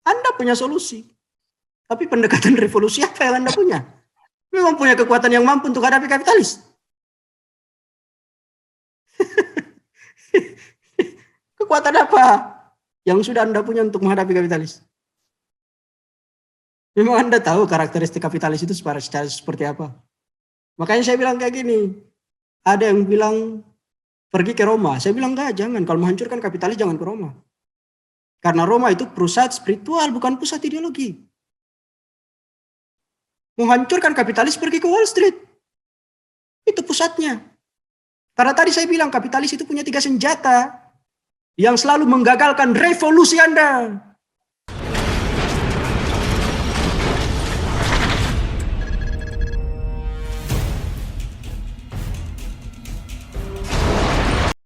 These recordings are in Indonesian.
Anda punya solusi. Tapi pendekatan revolusi apa yang Anda punya? Memang punya kekuatan yang mampu untuk hadapi kapitalis. Kekuatan apa yang sudah Anda punya untuk menghadapi kapitalis? Memang Anda tahu karakteristik kapitalis itu seperti apa? Makanya saya bilang kayak gini. Ada yang bilang pergi ke Roma. Saya bilang enggak, jangan. Kalau menghancurkan kapitalis jangan ke Roma. Karena Roma itu pusat spiritual, bukan pusat ideologi. Menghancurkan kapitalis pergi ke Wall Street. Itu pusatnya. Karena tadi saya bilang kapitalis itu punya 3 senjata yang selalu menggagalkan revolusi Anda.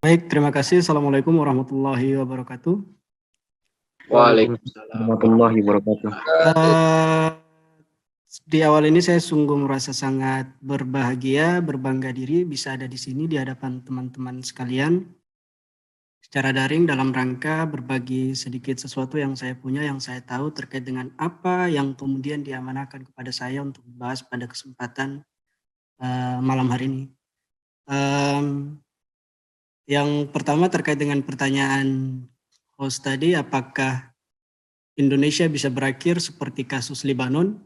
Baik, terima kasih. Assalamualaikum warahmatullahi wabarakatuh. Waalaikumsalam warahmatullahi wabarakatuh. Di awal ini saya sungguh merasa sangat berbahagia, berbangga diri bisa ada di sini di hadapan teman-teman sekalian secara daring dalam rangka berbagi sedikit sesuatu yang saya punya, yang saya tahu terkait dengan apa yang kemudian diamanahkan kepada saya untuk dibahas pada kesempatan malam hari ini. Yang pertama terkait dengan pertanyaan host tadi, apakah Indonesia bisa berakhir seperti kasus Libanon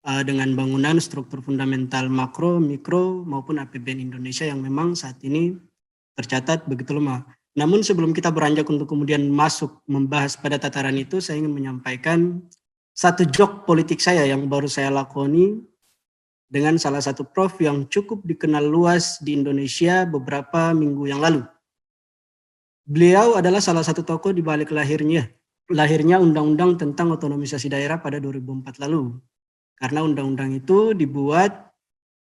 dengan bangunan struktur fundamental makro, mikro maupun APBN Indonesia yang memang saat ini tercatat begitu lemah. Namun sebelum kita beranjak untuk kemudian masuk membahas pada tataran itu, saya ingin menyampaikan satu joke politik saya yang baru saya lakoni dengan salah satu prof yang cukup dikenal luas di Indonesia beberapa minggu yang lalu. Beliau adalah salah satu tokoh di balik lahirnya undang-undang tentang otonomisasi daerah pada 2004 lalu. Karena undang-undang itu dibuat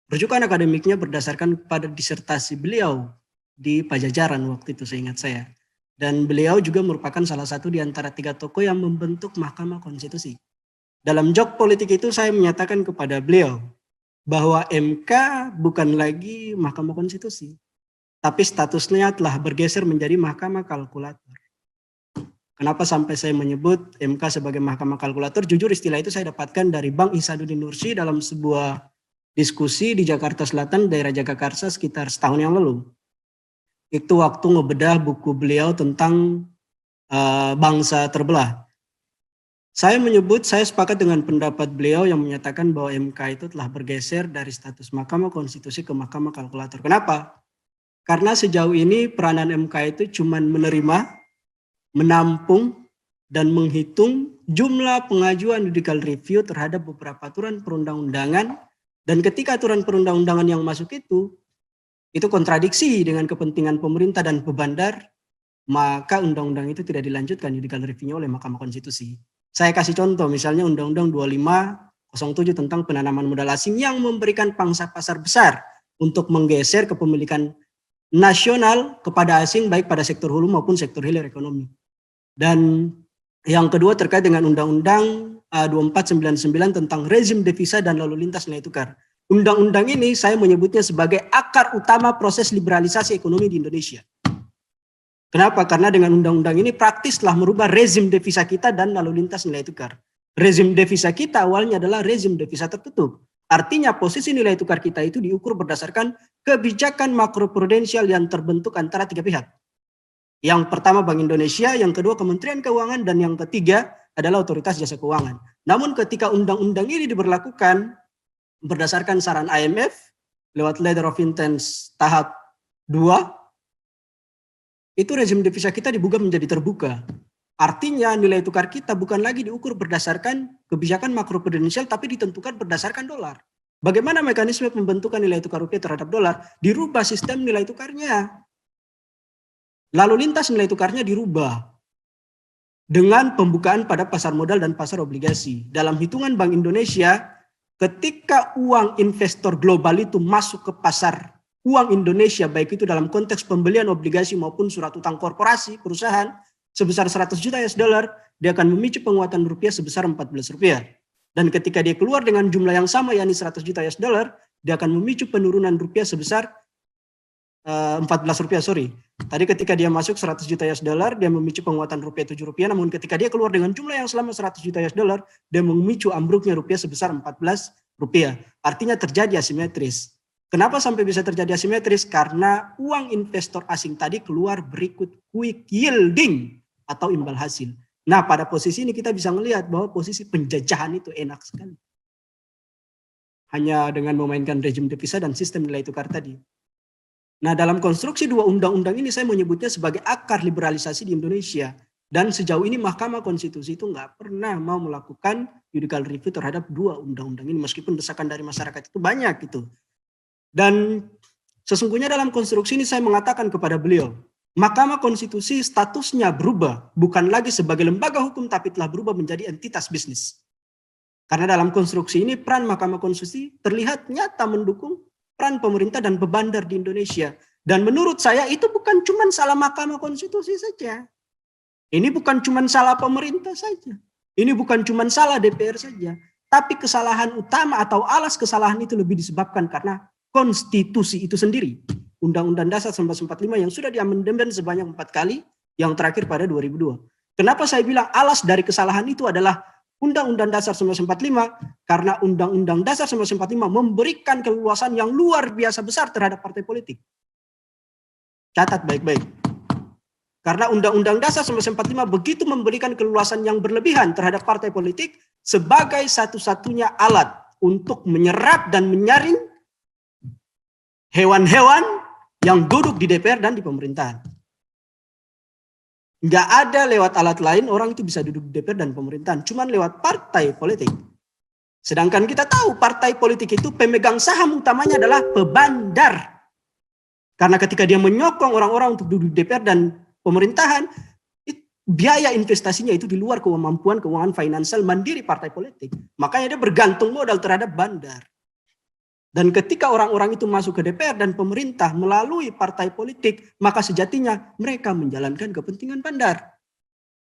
rujukan akademiknya berdasarkan pada disertasi beliau di Pajajaran waktu itu, seingat saya. Dan beliau juga merupakan salah satu di antara 3 tokoh yang membentuk Mahkamah Konstitusi. Dalam joke politik itu saya menyatakan kepada beliau bahwa MK bukan lagi Mahkamah Konstitusi, tapi statusnya telah bergeser menjadi Mahkamah Kalkulator. Kenapa sampai saya menyebut MK sebagai Mahkamah Kalkulator? Jujur istilah itu saya dapatkan dari Bang Ihsanuddin Nursi dalam sebuah diskusi di Jakarta Selatan, daerah Jagakarsa sekitar setahun yang lalu. Itu waktu ngebedah buku beliau tentang bangsa terbelah. Saya sepakat dengan pendapat beliau yang menyatakan bahwa MK itu telah bergeser dari status Mahkamah Konstitusi ke Mahkamah Kalkulator. Kenapa? Karena sejauh ini peranan MK itu cuma menerima, menampung, dan menghitung jumlah pengajuan judicial review terhadap beberapa aturan perundang-undangan, dan ketika aturan perundang-undangan yang masuk itu kontradiksi dengan kepentingan pemerintah dan pebandar, maka undang-undang itu tidak dilanjutkan judicial review-nya oleh Mahkamah Konstitusi. Saya kasih contoh, misalnya Undang-Undang 2507 tentang penanaman modal asing yang memberikan pangsa pasar besar untuk menggeser kepemilikan nasional kepada asing baik pada sektor hulu maupun sektor hilir ekonomi. Dan yang kedua terkait dengan Undang-Undang 2499 tentang rezim devisa dan lalu lintas nilai tukar. Undang-undang ini saya menyebutnya sebagai akar utama proses liberalisasi ekonomi di Indonesia. Kenapa? Karena dengan undang-undang ini praktis telah merubah rezim devisa kita dan lalu lintas nilai tukar. Rezim devisa kita awalnya adalah rezim devisa tertutup. Artinya posisi nilai tukar kita itu diukur berdasarkan kebijakan makroprudensial yang terbentuk antara 3 pihak. Yang pertama Bank Indonesia, yang kedua Kementerian Keuangan, dan yang ketiga adalah Otoritas Jasa Keuangan. Namun ketika undang-undang ini diberlakukan berdasarkan saran IMF lewat Letter of Intent tahap 2, itu rezim devisa kita dibuka menjadi terbuka. Artinya nilai tukar kita bukan lagi diukur berdasarkan kebijakan makroprudensial, tapi ditentukan berdasarkan dolar. Bagaimana mekanisme pembentukan nilai tukar rupiah terhadap dolar? Dirubah sistem nilai tukarnya. Lalu lintas nilai tukarnya dirubah dengan pembukaan pada pasar modal dan pasar obligasi. Dalam hitungan Bank Indonesia, ketika uang investor global itu masuk ke pasar uang Indonesia, baik itu dalam konteks pembelian obligasi maupun surat utang korporasi, perusahaan, sebesar 100 juta US dollar, dia akan memicu penguatan rupiah sebesar 14 rupiah. Dan ketika dia keluar dengan jumlah yang sama, yakni 100 juta US dollar, dia akan memicu penurunan rupiah sebesar 14 rupiah, sorry. Tadi ketika dia masuk 100 juta US dollar, dia memicu penguatan rupiah 7 rupiah, namun ketika dia keluar dengan jumlah yang selama 100 juta US dollar, dia memicu ambruknya rupiah sebesar 14 rupiah. Artinya terjadi asimetris. Kenapa sampai bisa terjadi asimetris? Karena uang investor asing tadi keluar berikut quick yielding atau imbal hasil. Nah, pada posisi ini kita bisa melihat bahwa posisi penjajahan itu enak sekali. Hanya dengan memainkan rejim devisa dan sistem nilai tukar tadi. Nah, dalam konstruksi dua undang-undang ini saya menyebutnya sebagai akar liberalisasi di Indonesia. Dan sejauh ini Mahkamah Konstitusi itu nggak pernah mau melakukan judicial review terhadap dua undang-undang ini. Meskipun desakan dari masyarakat itu banyak gitu. Dan sesungguhnya dalam konstruksi ini saya mengatakan kepada beliau, Mahkamah Konstitusi statusnya berubah. Bukan lagi sebagai lembaga hukum tapi telah berubah menjadi entitas bisnis. Karena dalam konstruksi ini peran Mahkamah Konstitusi terlihat nyata mendukung peran pemerintah dan pebandar di Indonesia. Dan menurut saya itu bukan cuma salah Mahkamah Konstitusi saja. Ini bukan cuma salah pemerintah saja. Ini bukan cuma salah DPR saja. Tapi kesalahan utama atau alas kesalahan itu lebih disebabkan karena konstitusi itu sendiri. Undang-Undang Dasar 1945 yang sudah diamandemen sebanyak 4 kali, yang terakhir pada 2002. Kenapa saya bilang alas dari kesalahan itu adalah Undang-Undang Dasar 1945, karena Undang-Undang Dasar 1945 memberikan keleluasan yang luar biasa besar terhadap partai politik. Catat baik-baik. Karena Undang-Undang Dasar 1945 begitu memberikan keleluasan yang berlebihan terhadap partai politik sebagai satu-satunya alat untuk menyerap dan menyaring hewan-hewan yang duduk di DPR dan di pemerintahan. Nggak ada lewat alat lain orang itu bisa duduk di DPR dan pemerintahan. Cuman lewat partai politik. Sedangkan kita tahu partai politik itu pemegang saham utamanya adalah pebandar. Karena ketika dia menyokong orang-orang untuk duduk di DPR dan pemerintahan, biaya investasinya itu di luar kemampuan keuangan finansial mandiri partai politik. Makanya dia bergantung modal terhadap bandar. Dan ketika orang-orang itu masuk ke DPR dan pemerintah melalui partai politik, maka sejatinya mereka menjalankan kepentingan bandar.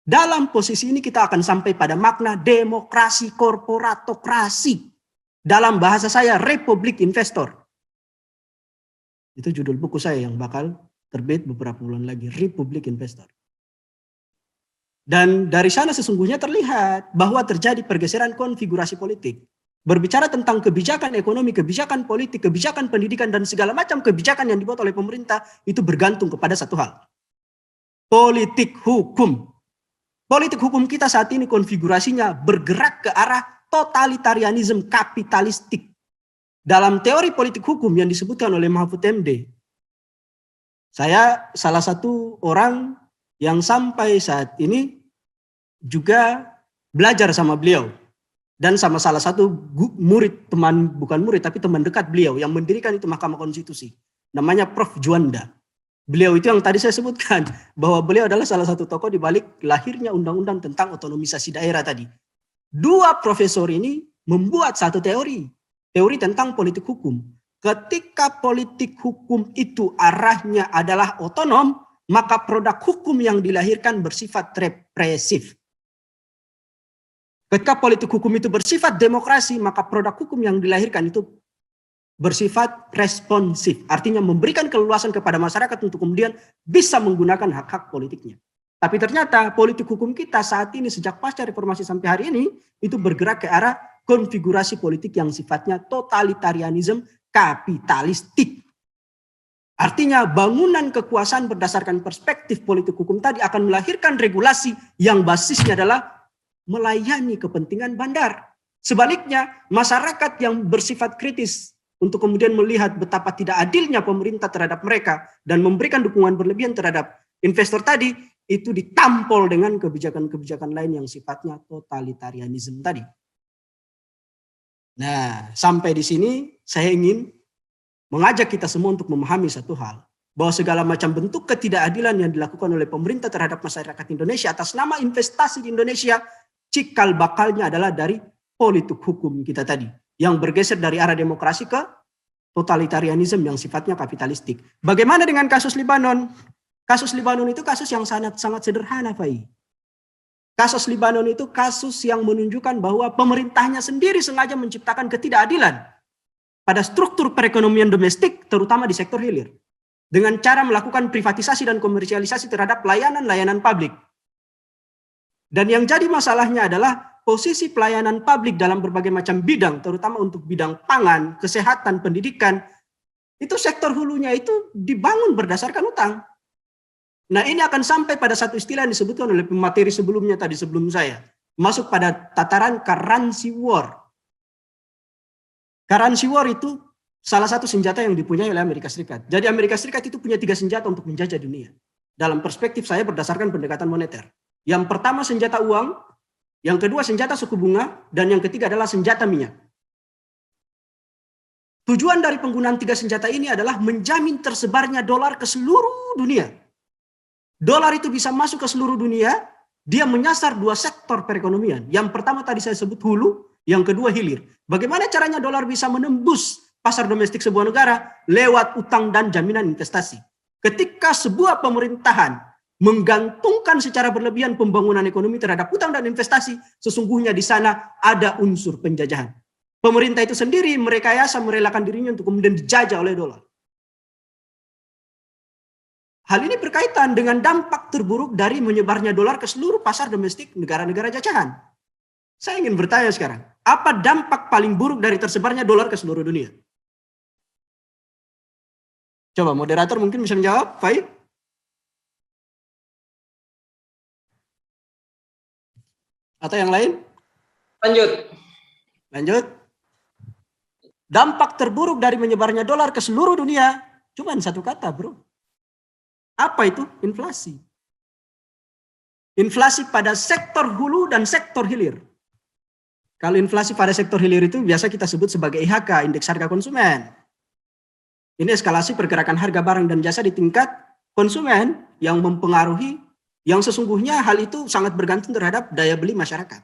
Dalam posisi ini kita akan sampai pada makna demokrasi korporatokrasi. Dalam bahasa saya, republik investor. Itu judul buku saya yang bakal terbit beberapa bulan lagi, Republik Investor. Dan dari sana sesungguhnya terlihat bahwa terjadi pergeseran konfigurasi politik. Berbicara tentang kebijakan ekonomi, kebijakan politik, kebijakan pendidikan, dan segala macam kebijakan yang dibuat oleh pemerintah itu bergantung kepada satu hal. Politik hukum. Politik hukum kita saat ini konfigurasinya bergerak ke arah totalitarianisme kapitalistik. Dalam teori politik hukum yang disebutkan oleh Mahfud MD, saya salah satu orang yang sampai saat ini juga belajar sama beliau. Dan sama salah satu murid, bukan murid tapi teman dekat beliau yang mendirikan itu Mahkamah Konstitusi. Namanya Prof. Juanda. Beliau itu yang tadi saya sebutkan bahwa beliau adalah salah satu tokoh di balik lahirnya undang-undang tentang otonomisasi daerah tadi. Dua profesor ini membuat satu teori tentang politik hukum. Ketika politik hukum itu arahnya adalah otonom, maka produk hukum yang dilahirkan bersifat represif. Ketika politik hukum itu bersifat demokrasi, maka produk hukum yang dilahirkan itu bersifat responsif. Artinya memberikan keleluasan kepada masyarakat untuk kemudian bisa menggunakan hak-hak politiknya. Tapi ternyata politik hukum kita saat ini sejak pasca reformasi sampai hari ini itu bergerak ke arah konfigurasi politik yang sifatnya totalitarianisme kapitalistik. Artinya bangunan kekuasaan berdasarkan perspektif politik hukum tadi akan melahirkan regulasi yang basisnya adalah melayani kepentingan bandar. Sebaliknya, masyarakat yang bersifat kritis untuk kemudian melihat betapa tidak adilnya pemerintah terhadap mereka dan memberikan dukungan berlebihan terhadap investor tadi, itu ditampol dengan kebijakan-kebijakan lain yang sifatnya totalitarianisme tadi. Nah, sampai di sini saya ingin mengajak kita semua untuk memahami satu hal, bahwa segala macam bentuk ketidakadilan yang dilakukan oleh pemerintah terhadap masyarakat Indonesia atas nama investasi di Indonesia, cikal bakalnya adalah dari politik hukum kita tadi, yang bergeser dari arah demokrasi ke totalitarianisme yang sifatnya kapitalistik. Bagaimana dengan kasus Libanon? Kasus Libanon itu kasus yang sangat sederhana, Fai. Kasus Libanon itu kasus yang menunjukkan bahwa pemerintahnya sendiri sengaja menciptakan ketidakadilan pada struktur perekonomian domestik, terutama di sektor hilir. dengan cara melakukan privatisasi dan komersialisasi terhadap layanan-layanan publik. Dan yang jadi masalahnya adalah posisi pelayanan publik dalam berbagai macam bidang, terutama untuk bidang pangan, kesehatan, pendidikan, itu sektor hulunya itu dibangun berdasarkan utang. Nah, ini akan sampai pada satu istilah yang disebutkan oleh pemateri sebelumnya tadi sebelum saya, masuk pada tataran currency war. Currency war itu salah satu senjata yang dipunyai oleh Amerika Serikat. Jadi Amerika Serikat itu punya 3 senjata untuk menjajah dunia. Dalam perspektif saya berdasarkan pendekatan moneter. Yang pertama senjata uang, yang kedua senjata suku bunga, dan yang ketiga adalah senjata minyak. Tujuan dari penggunaan 3 senjata ini adalah menjamin tersebarnya dolar ke seluruh dunia. Dolar itu bisa masuk ke seluruh dunia, dia menyasar 2 sektor perekonomian. Yang pertama tadi saya sebut hulu, yang kedua hilir. Bagaimana caranya dolar bisa menembus pasar domestik sebuah negara? Lewat utang dan jaminan investasi. Ketika sebuah pemerintahan menggantungkan secara berlebihan pembangunan ekonomi terhadap utang dan investasi, sesungguhnya di sana ada unsur penjajahan. Pemerintah itu sendiri merekayasa, merelakan dirinya untuk kemudian dijajah oleh dolar. Hal ini berkaitan dengan dampak terburuk dari menyebarnya dolar ke seluruh pasar domestik negara-negara jajahan. Saya ingin bertanya sekarang, apa dampak paling buruk dari tersebarnya dolar ke seluruh dunia? Coba moderator mungkin bisa menjawab, Faik? Atau yang lain? Lanjut. Dampak terburuk dari menyebarnya dolar ke seluruh dunia, cuma satu kata, bro. Apa itu? Inflasi. Inflasi pada sektor hulu dan sektor hilir. Kalau inflasi pada sektor hilir itu biasa kita sebut sebagai IHK, indeks harga konsumen. Ini eskalasi pergerakan harga barang dan jasa di tingkat konsumen yang mempengaruhi, yang sesungguhnya hal itu sangat bergantung terhadap daya beli masyarakat.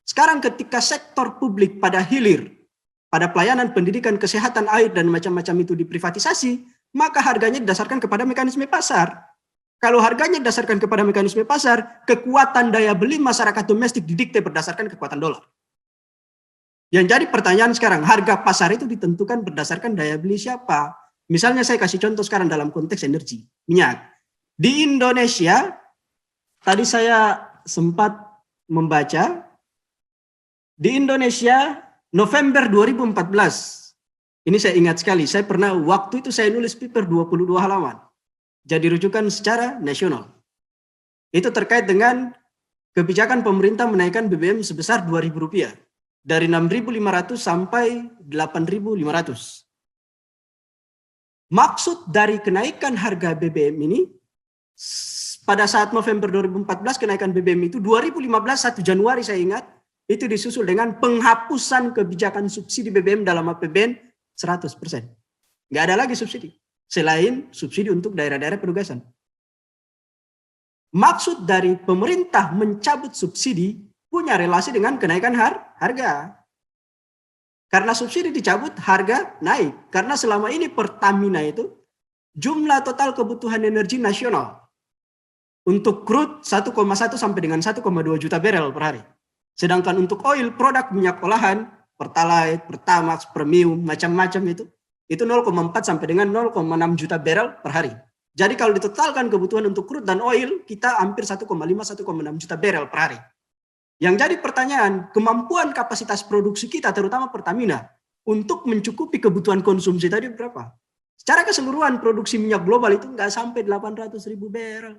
Sekarang ketika sektor publik pada hilir, pada pelayanan pendidikan, kesehatan, air, dan macam-macam itu diprivatisasi, maka harganya didasarkan kepada mekanisme pasar. Kalau harganya didasarkan kepada mekanisme pasar, kekuatan daya beli masyarakat domestik didikte berdasarkan kekuatan dolar. Yang jadi pertanyaan sekarang, harga pasar itu ditentukan berdasarkan daya beli siapa? Misalnya saya kasih contoh sekarang dalam konteks energi, minyak. Di Indonesia, tadi saya sempat membaca, di Indonesia November 2014, ini saya ingat sekali, saya pernah waktu itu saya nulis paper 22 halaman. Jadi rujukan secara nasional. Itu terkait dengan kebijakan pemerintah menaikkan BBM sebesar Rp2.000. Dari 6.500 sampai 8.500. Maksud dari kenaikan harga BBM ini, pada saat November 2014 kenaikan BBM itu 2015 1 Januari saya ingat, itu disusul dengan penghapusan kebijakan subsidi BBM dalam APBN 100%. Nggak ada lagi subsidi. Selain subsidi untuk daerah-daerah penugasan. Maksud dari pemerintah mencabut subsidi punya relasi dengan kenaikan harga. Karena subsidi dicabut, harga naik. Karena selama ini Pertamina itu jumlah total kebutuhan energi nasional untuk crude 1,1 sampai dengan 1,2 juta barrel per hari. Sedangkan untuk oil, produk minyak olahan, Pertalite, Pertamax, Premium, macam-macam itu 0,4 sampai dengan 0,6 juta barrel per hari. Jadi kalau ditotalkan kebutuhan untuk crude dan oil, kita hampir 1,5-1,6 juta barrel per hari. Yang jadi pertanyaan, kemampuan kapasitas produksi kita, terutama Pertamina, untuk mencukupi kebutuhan konsumsi tadi berapa? Secara keseluruhan produksi minyak global itu nggak sampai 800.000 barrel.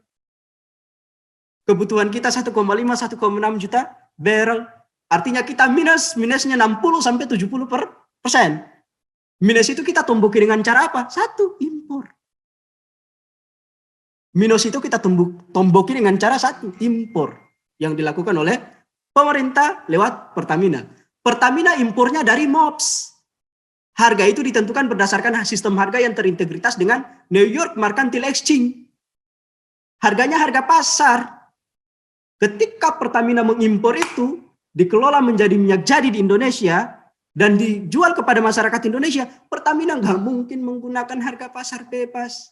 Kebutuhan kita 1,5-1,6 juta barrel. Artinya kita minusnya 60-70%. Minus itu kita tumbuki dengan cara apa? Satu, impor. Minus itu kita tumbuki dengan cara satu, impor. Yang dilakukan oleh pemerintah lewat Pertamina. Pertamina impornya dari MOPS. Harga itu ditentukan berdasarkan sistem harga yang terintegritas dengan New York Mercantile Exchange. Harganya harga pasar. Ketika Pertamina mengimpor itu, dikelola menjadi minyak jadi di Indonesia, dan dijual kepada masyarakat Indonesia, Pertamina nggak mungkin menggunakan harga pasar bebas.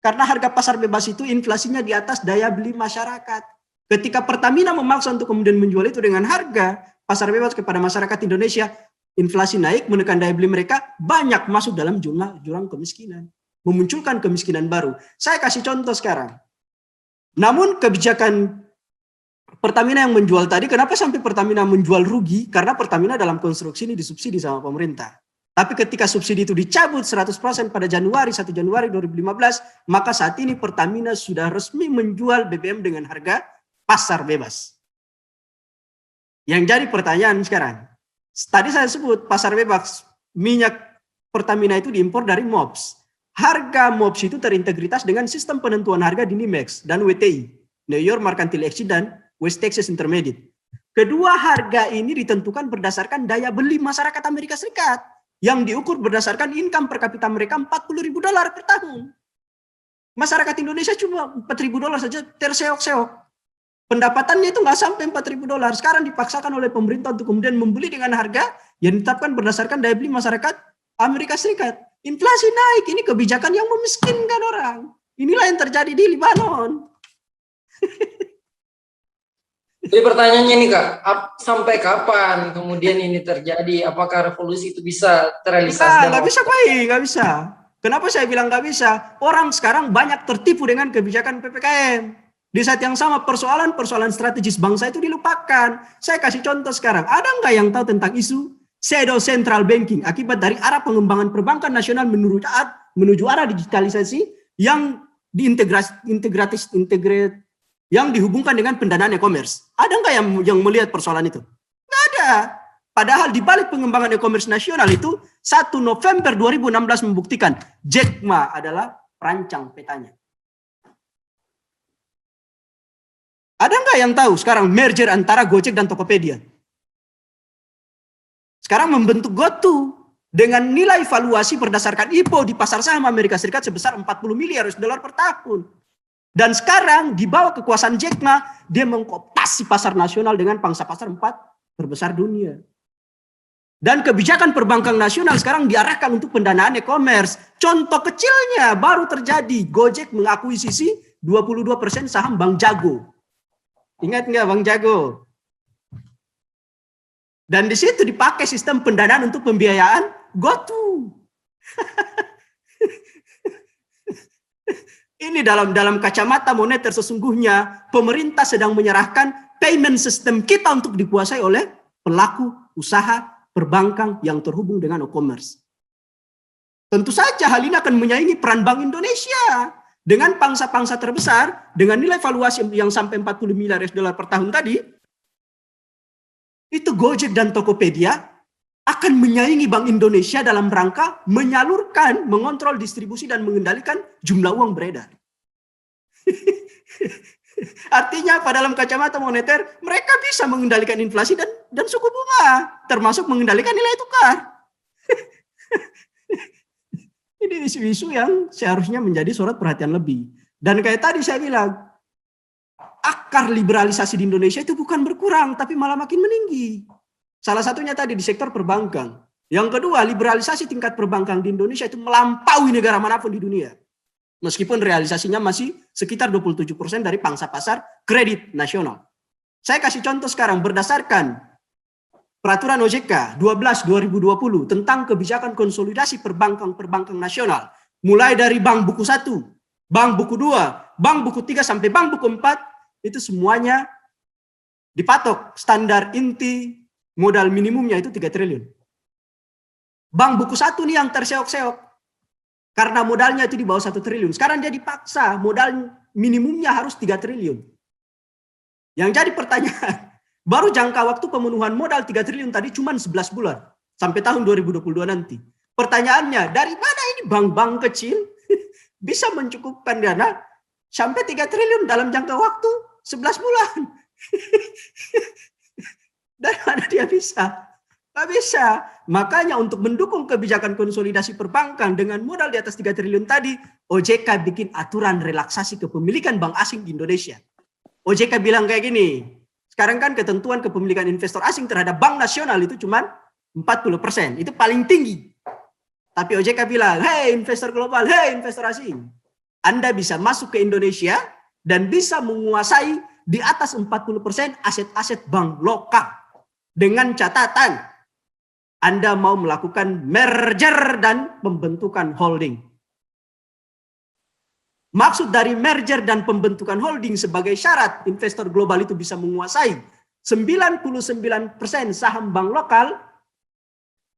Karena harga pasar bebas itu inflasinya di atas daya beli masyarakat. Ketika Pertamina memaksa untuk kemudian menjual itu dengan harga pasar bebas kepada masyarakat Indonesia, inflasi naik, menekan daya beli mereka, banyak masuk dalam jurang kemiskinan. memunculkan kemiskinan baru. Saya kasih contoh sekarang. Namun kebijakan Pertamina yang menjual tadi, kenapa sampai Pertamina menjual rugi? Karena Pertamina dalam konstruksi ini disubsidi sama pemerintah. Tapi ketika subsidi itu dicabut 100% pada 1 Januari 2015, maka saat ini Pertamina sudah resmi menjual BBM dengan harga pasar bebas. Yang jadi pertanyaan sekarang, tadi saya sebut pasar bebas, minyak Pertamina itu diimpor dari MOPS. Harga MOPS itu terintegritas dengan sistem penentuan harga di NYMEX dan WTI, New York Mercantile Exchange dan West Texas Intermediate. Kedua harga ini ditentukan berdasarkan daya beli masyarakat Amerika Serikat yang diukur berdasarkan income per kapita mereka $40.000 per tahun. Masyarakat Indonesia cuma $4.000 saja terseok-seok. Pendapatannya itu nggak sampai $4.000. Sekarang dipaksakan oleh pemerintah untuk kemudian membeli dengan harga yang ditetapkan berdasarkan daya beli masyarakat Amerika Serikat. Inflasi naik, ini kebijakan yang memiskinkan orang. Inilah yang terjadi di Libanon. Jadi pertanyaannya nih Kak, sampai kapan kemudian ini terjadi? Apakah revolusi itu bisa terrealisasi? Nggak bisa, nggak bisa. Kenapa saya bilang nggak bisa? Orang sekarang banyak tertipu dengan kebijakan PPKM. Di saat yang sama persoalan strategis bangsa itu dilupakan. Saya kasih contoh sekarang. Ada nggak yang tahu tentang isu shadow central banking akibat dari arah pengembangan perbankan nasional menuju arah digitalisasi yang integrate yang dihubungkan dengan pendanaan e-commerce? Ada nggak yang melihat persoalan itu? Nggak ada. Padahal di balik pengembangan e-commerce nasional itu 1 November 2016 membuktikan Jack Ma adalah perancang petanya. Ada nggak yang tahu sekarang merger antara Gojek dan Tokopedia? Sekarang membentuk GoTo dengan nilai valuasi berdasarkan IPO di pasar saham Amerika Serikat sebesar $40 miliar per tahun. Dan sekarang di bawah kekuasaan Jack Ma, dia mengkooptasi pasar nasional dengan pangsa pasar 4 terbesar dunia. Dan kebijakan perbankan nasional sekarang diarahkan untuk pendanaan e-commerce. Contoh kecilnya baru terjadi, Gojek mengakuisisi 22% saham Bank Jago. Ingat nggak Bank Jago? Dan di situ dipakai sistem pendanaan untuk pembiayaan GoTo. Ini dalam kacamata moneter sesungguhnya pemerintah sedang menyerahkan payment system kita untuk dikuasai oleh pelaku usaha perbankan yang terhubung dengan e-commerce. Tentu saja hal ini akan menyaingi peran Bank Indonesia dengan pangsa-pangsa terbesar dengan nilai valuasi yang sampai $40 miliar per tahun tadi. Itu Gojek dan Tokopedia akan menyaingi Bank Indonesia dalam rangka menyalurkan, mengontrol distribusi dan mengendalikan jumlah uang beredar. Artinya pada dalam kacamata moneter mereka bisa mengendalikan inflasi dan suku bunga, termasuk mengendalikan nilai tukar. Ini isu-isu yang seharusnya menjadi sorot perhatian lebih. Dan kayak tadi saya bilang, akar liberalisasi di Indonesia itu bukan berkurang, tapi malah makin meninggi. Salah satunya tadi di sektor perbankan. Yang kedua, liberalisasi tingkat perbankan di Indonesia itu melampaui negara manapun di dunia. Meskipun realisasinya masih sekitar 27% dari pangsa pasar kredit nasional. Saya kasih contoh sekarang berdasarkan Peraturan OJK 12/2020 tentang kebijakan konsolidasi perbankan nasional. Mulai dari Bank Buku 1, Bank Buku 2, Bank Buku 3 sampai Bank Buku 4. Itu semuanya dipatok standar inti modal minimumnya itu 3 triliun. Bank Buku 1 nih yang terseok-seok. Karena modalnya itu di bawah 1 triliun. Sekarang dia dipaksa modal minimumnya harus 3 triliun. Yang jadi pertanyaan, baru jangka waktu pemenuhan modal 3 triliun tadi cuma 11 bulan. Sampai tahun 2022 nanti. Pertanyaannya, dari mana ini bank-bank kecil bisa mencukupkan dana sampai 3 triliun dalam jangka waktu 11 bulan. Dari mana dia bisa? Nggak bisa. Makanya untuk mendukung kebijakan konsolidasi perbankan dengan modal di atas 3 triliun tadi, OJK bikin aturan relaksasi kepemilikan bank asing di Indonesia. OJK bilang kayak gini, sekarang kan ketentuan kepemilikan investor asing terhadap bank nasional itu cuma 40%. Itu paling tinggi. Tapi OJK bilang, hei investor global, hei investor asing. Anda bisa masuk ke Indonesia dan bisa menguasai di atas 40% aset-aset bank lokal. Dengan catatan, Anda mau melakukan merger dan pembentukan holding. Maksud dari merger dan pembentukan holding sebagai syarat investor global itu bisa menguasai 99% saham bank lokal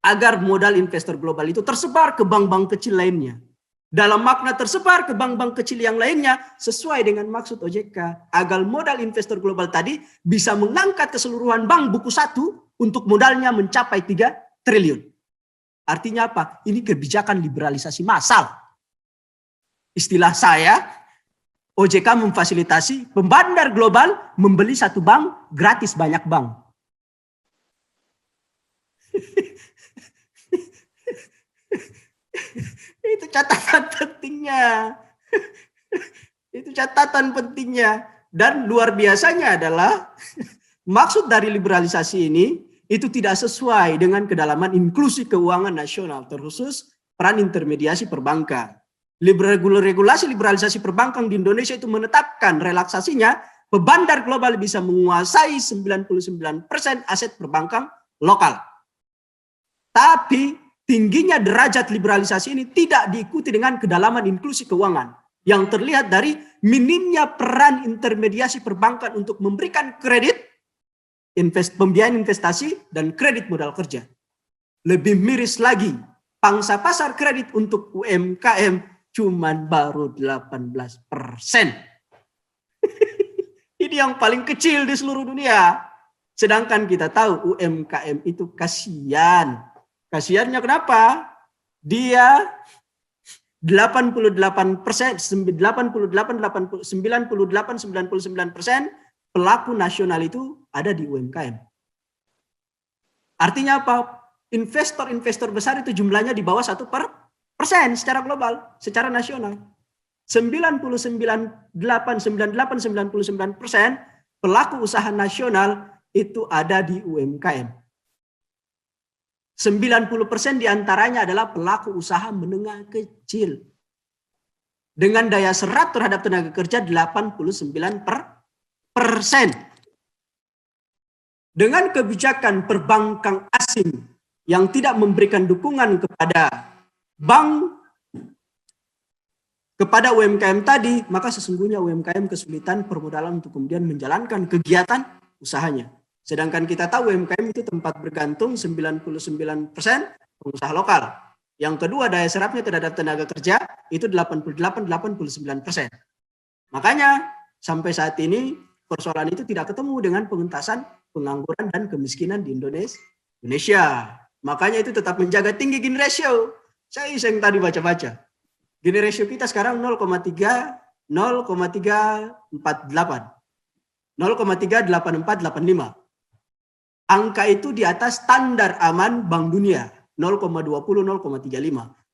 agar modal investor global itu tersebar ke bank-bank kecil lainnya. Dalam makna tersebar ke bank-bank kecil yang lainnya sesuai dengan maksud OJK agar modal investor global tadi bisa mengangkat keseluruhan bank buku satu untuk modalnya mencapai 3 triliun. Artinya apa? Ini kebijakan liberalisasi massal. Istilah saya, OJK memfasilitasi pembandar global membeli satu bank gratis banyak bank. Itu catatan pentingnya. Itu catatan pentingnya. Dan luar biasanya adalah maksud dari liberalisasi ini itu tidak sesuai dengan kedalaman inklusi keuangan nasional, terkhusus peran intermediasi perbankan. Regulasi liberalisasi perbankan di Indonesia itu menetapkan relaksasinya, pembandar global bisa menguasai 99% aset perbankan lokal. Tapi tingginya derajat liberalisasi ini tidak diikuti dengan kedalaman inklusi keuangan yang terlihat dari minimnya peran intermediasi perbankan untuk memberikan kredit, pembiayaan investasi, dan kredit modal kerja. Lebih miris lagi, pangsa pasar kredit untuk UMKM cuman baru 18%. Ini yang paling kecil di seluruh dunia. Sedangkan kita tahu UMKM itu kasihan. Kasihannya kenapa? Dia 98%, 99% pelaku nasional itu ada di UMKM. Artinya apa? Investor-investor besar itu jumlahnya di bawah 1% secara global, secara nasional. 99% pelaku usaha nasional itu ada di UMKM. 90% diantaranya adalah pelaku usaha menengah kecil. Dengan daya serap terhadap tenaga kerja 89%. Dengan kebijakan perbankan asing yang tidak memberikan dukungan kepada bank, kepada UMKM tadi, maka sesungguhnya UMKM kesulitan permodalan untuk kemudian menjalankan kegiatan usahanya. Sedangkan kita tahu UMKM itu tempat bergantung 99% pengusaha lokal. Yang kedua, daya serapnya terhadap tenaga kerja itu 88-89%. Makanya sampai saat ini persoalan itu tidak ketemu dengan pengentasan pengangguran dan kemiskinan di Indonesia. Makanya itu tetap menjaga tinggi Gini ratio. Saya yang tadi baca-baca. Gini ratio kita sekarang 0,348. 0,38485. Angka itu di atas standar aman Bank Dunia, 0,20, 0,35.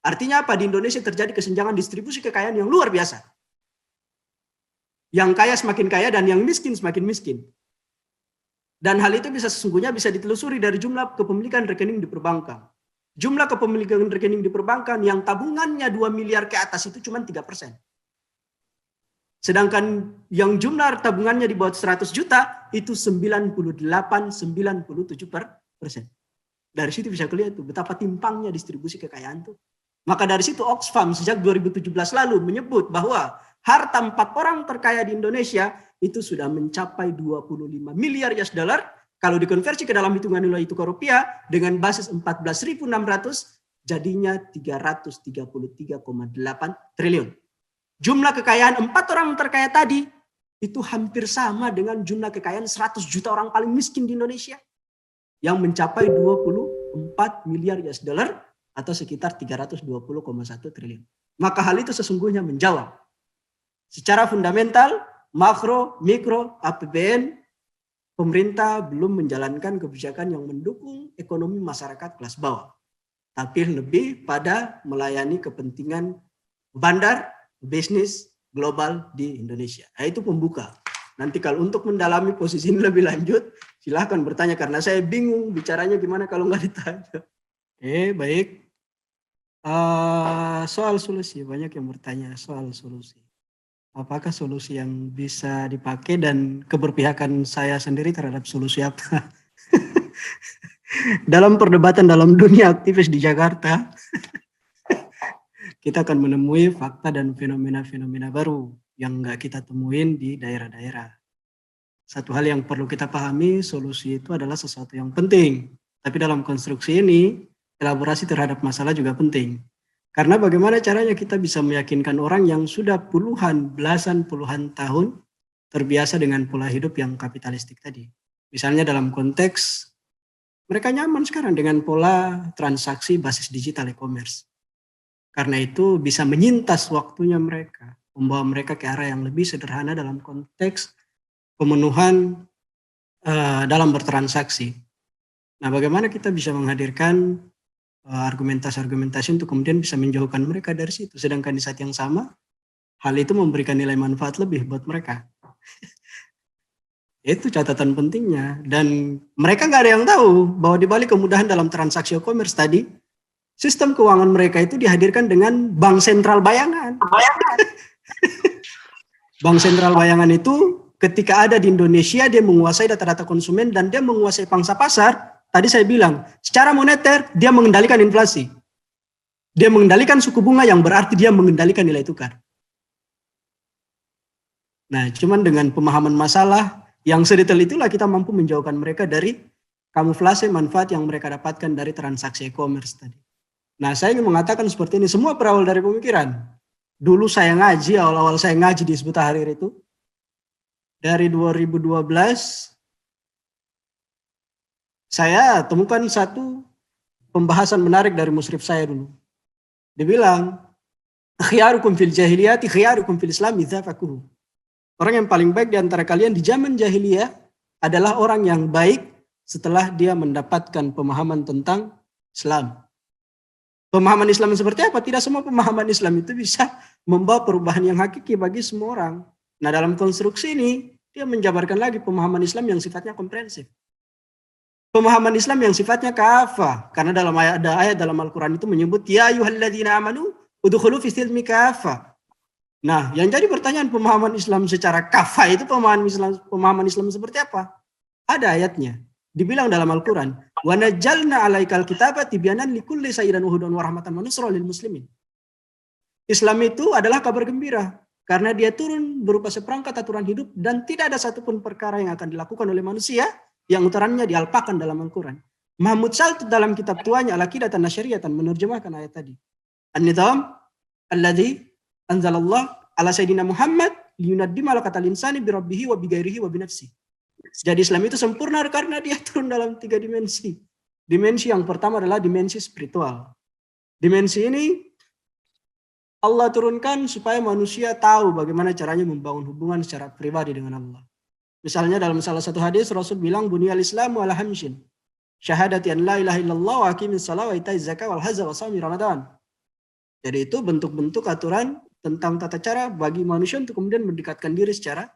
Artinya apa? Di Indonesia terjadi kesenjangan distribusi kekayaan yang luar biasa. Yang kaya semakin kaya dan yang miskin semakin miskin. Dan hal itu sesungguhnya bisa ditelusuri dari jumlah kepemilikan rekening di perbankan. Jumlah kepemilikan rekening di perbankan yang tabungannya 2 miliar ke atas itu cuma 3%. Sedangkan yang jumlah tabungannya di bawah 100 juta itu 98-97%. Dari situ bisa kelihatan tuh betapa timpangnya distribusi kekayaan tuh. Maka dari situ Oxfam sejak 2017 lalu menyebut bahwa harta 4 orang terkaya di Indonesia itu sudah mencapai 25 miliar US dollar. Kalau dikonversi ke dalam hitungan nilai tukar rupiah dengan basis 14.600 jadinya 333,8 triliun. Jumlah kekayaan 4 orang terkaya tadi itu hampir sama dengan jumlah kekayaan 100 juta orang paling miskin di Indonesia yang mencapai 24 miliar US dollar atau sekitar 320,1 triliun. Maka hal itu sesungguhnya menjawab secara fundamental, makro, mikro, APBN, pemerintah belum menjalankan kebijakan yang mendukung ekonomi masyarakat kelas bawah. Tapi lebih pada melayani kepentingan bandar, bisnis global di Indonesia. Nah, itu pembuka. Nanti kalau untuk mendalami posisi ini lebih lanjut, silahkan bertanya. Karena saya bingung bicaranya gimana kalau nggak ditanya. Baik. Soal solusi, banyak yang bertanya soal solusi. Apakah solusi yang bisa dipakai dan keberpihakan saya sendiri terhadap solusi apa? Dalam perdebatan dalam dunia aktivis di Jakarta, kita akan menemui fakta dan fenomena-fenomena baru yang nggak kita temuin di daerah-daerah. Satu hal yang perlu kita pahami, solusi itu adalah sesuatu yang penting. Tapi dalam konstruksi ini, elaborasi terhadap masalah juga penting. Karena bagaimana caranya kita bisa meyakinkan orang yang sudah belasan puluhan tahun terbiasa dengan pola hidup yang kapitalistik tadi. Misalnya dalam konteks mereka nyaman sekarang dengan pola transaksi basis digital e-commerce. Karena itu bisa menyintas waktunya mereka, membawa mereka ke arah yang lebih sederhana dalam konteks pemenuhan dalam bertransaksi. Nah, bagaimana kita bisa menghadirkan argumentasi-argumentasi untuk kemudian bisa menjauhkan mereka dari situ. Sedangkan di saat yang sama, hal itu memberikan nilai manfaat lebih buat mereka. Itu catatan pentingnya. Dan mereka nggak ada yang tahu bahwa di balik kemudahan dalam transaksi e-commerce tadi, sistem keuangan mereka itu dihadirkan dengan bank sentral bayangan. Bank sentral bayangan itu ketika ada di Indonesia, dia menguasai data-data konsumen dan dia menguasai pangsa pasar. Tadi saya bilang, secara moneter dia mengendalikan inflasi. Dia mengendalikan suku bunga yang berarti dia mengendalikan nilai tukar. Nah, cuman dengan pemahaman masalah yang sedetail itulah kita mampu menjauhkan mereka dari kamuflase manfaat yang mereka dapatkan dari transaksi e-commerce tadi. Nah, saya ingin mengatakan seperti ini, semua berawal dari pemikiran. Dulu saya ngaji, awal-awal saya ngaji di Hizbut Tahrir itu, dari 2012, saya temukan satu pembahasan menarik dari musyrif saya dulu. Dia bilang, khiyarukum fil jahiliyati khiyarukum fil islam idza fakuhu. Orang yang paling baik di antara kalian di zaman jahiliyah adalah orang yang baik setelah dia mendapatkan pemahaman tentang Islam. Pemahaman Islam seperti apa? Tidak semua pemahaman Islam itu bisa membawa perubahan yang hakiki bagi semua orang. Nah, dalam konstruksi ini, dia menjabarkan lagi pemahaman Islam yang sifatnya komprehensif. Pemahaman Islam yang sifatnya kafah. Karena ada ayat dalam Al-Quran itu menyebut, Ya ayyuhalladzina amanu udkhulu fis silmi kafah. Nah, yang jadi pertanyaan pemahaman Islam secara kafah itu pemahaman Islam seperti apa? Ada ayatnya. Dibilang dalam Al-Quran, wa nazzalna 'alaikal kitaba tibyanan likulli syai'in wa hudan wa rahmatan wa nusra lil muslimin. Islam itu adalah kabar gembira karena dia turun berupa seperangkat aturan hidup dan tidak ada satupun perkara yang akan dilakukan oleh manusia yang utarannya dialpakan dalam Al-Quran. Mahmud Saltud dalam kitab tuanya Al-Aqidatan Nasyariyatan menerjemahkan ayat tadi. An-nizam alladzi anzalallah ala sayyidina Muhammad liyunaddima ala qatal insani bi rabbih wa bi ghairihi wa bi nafsihi. Jadi Islam itu sempurna karena dia turun dalam 3 dimensi. Dimensi yang pertama adalah dimensi spiritual. Dimensi ini Allah turunkan supaya manusia tahu bagaimana caranya membangun hubungan secara pribadi dengan Allah. Misalnya dalam salah satu hadis Rasul bilang bunyal Islamu ala hamsin. Syahadati an la ilaha illallah wa aqimis shalah wa itaiz zakah wal hajj wa shaumi Ramadan. Jadi itu bentuk-bentuk aturan tentang tata cara bagi manusia untuk kemudian mendekatkan diri secara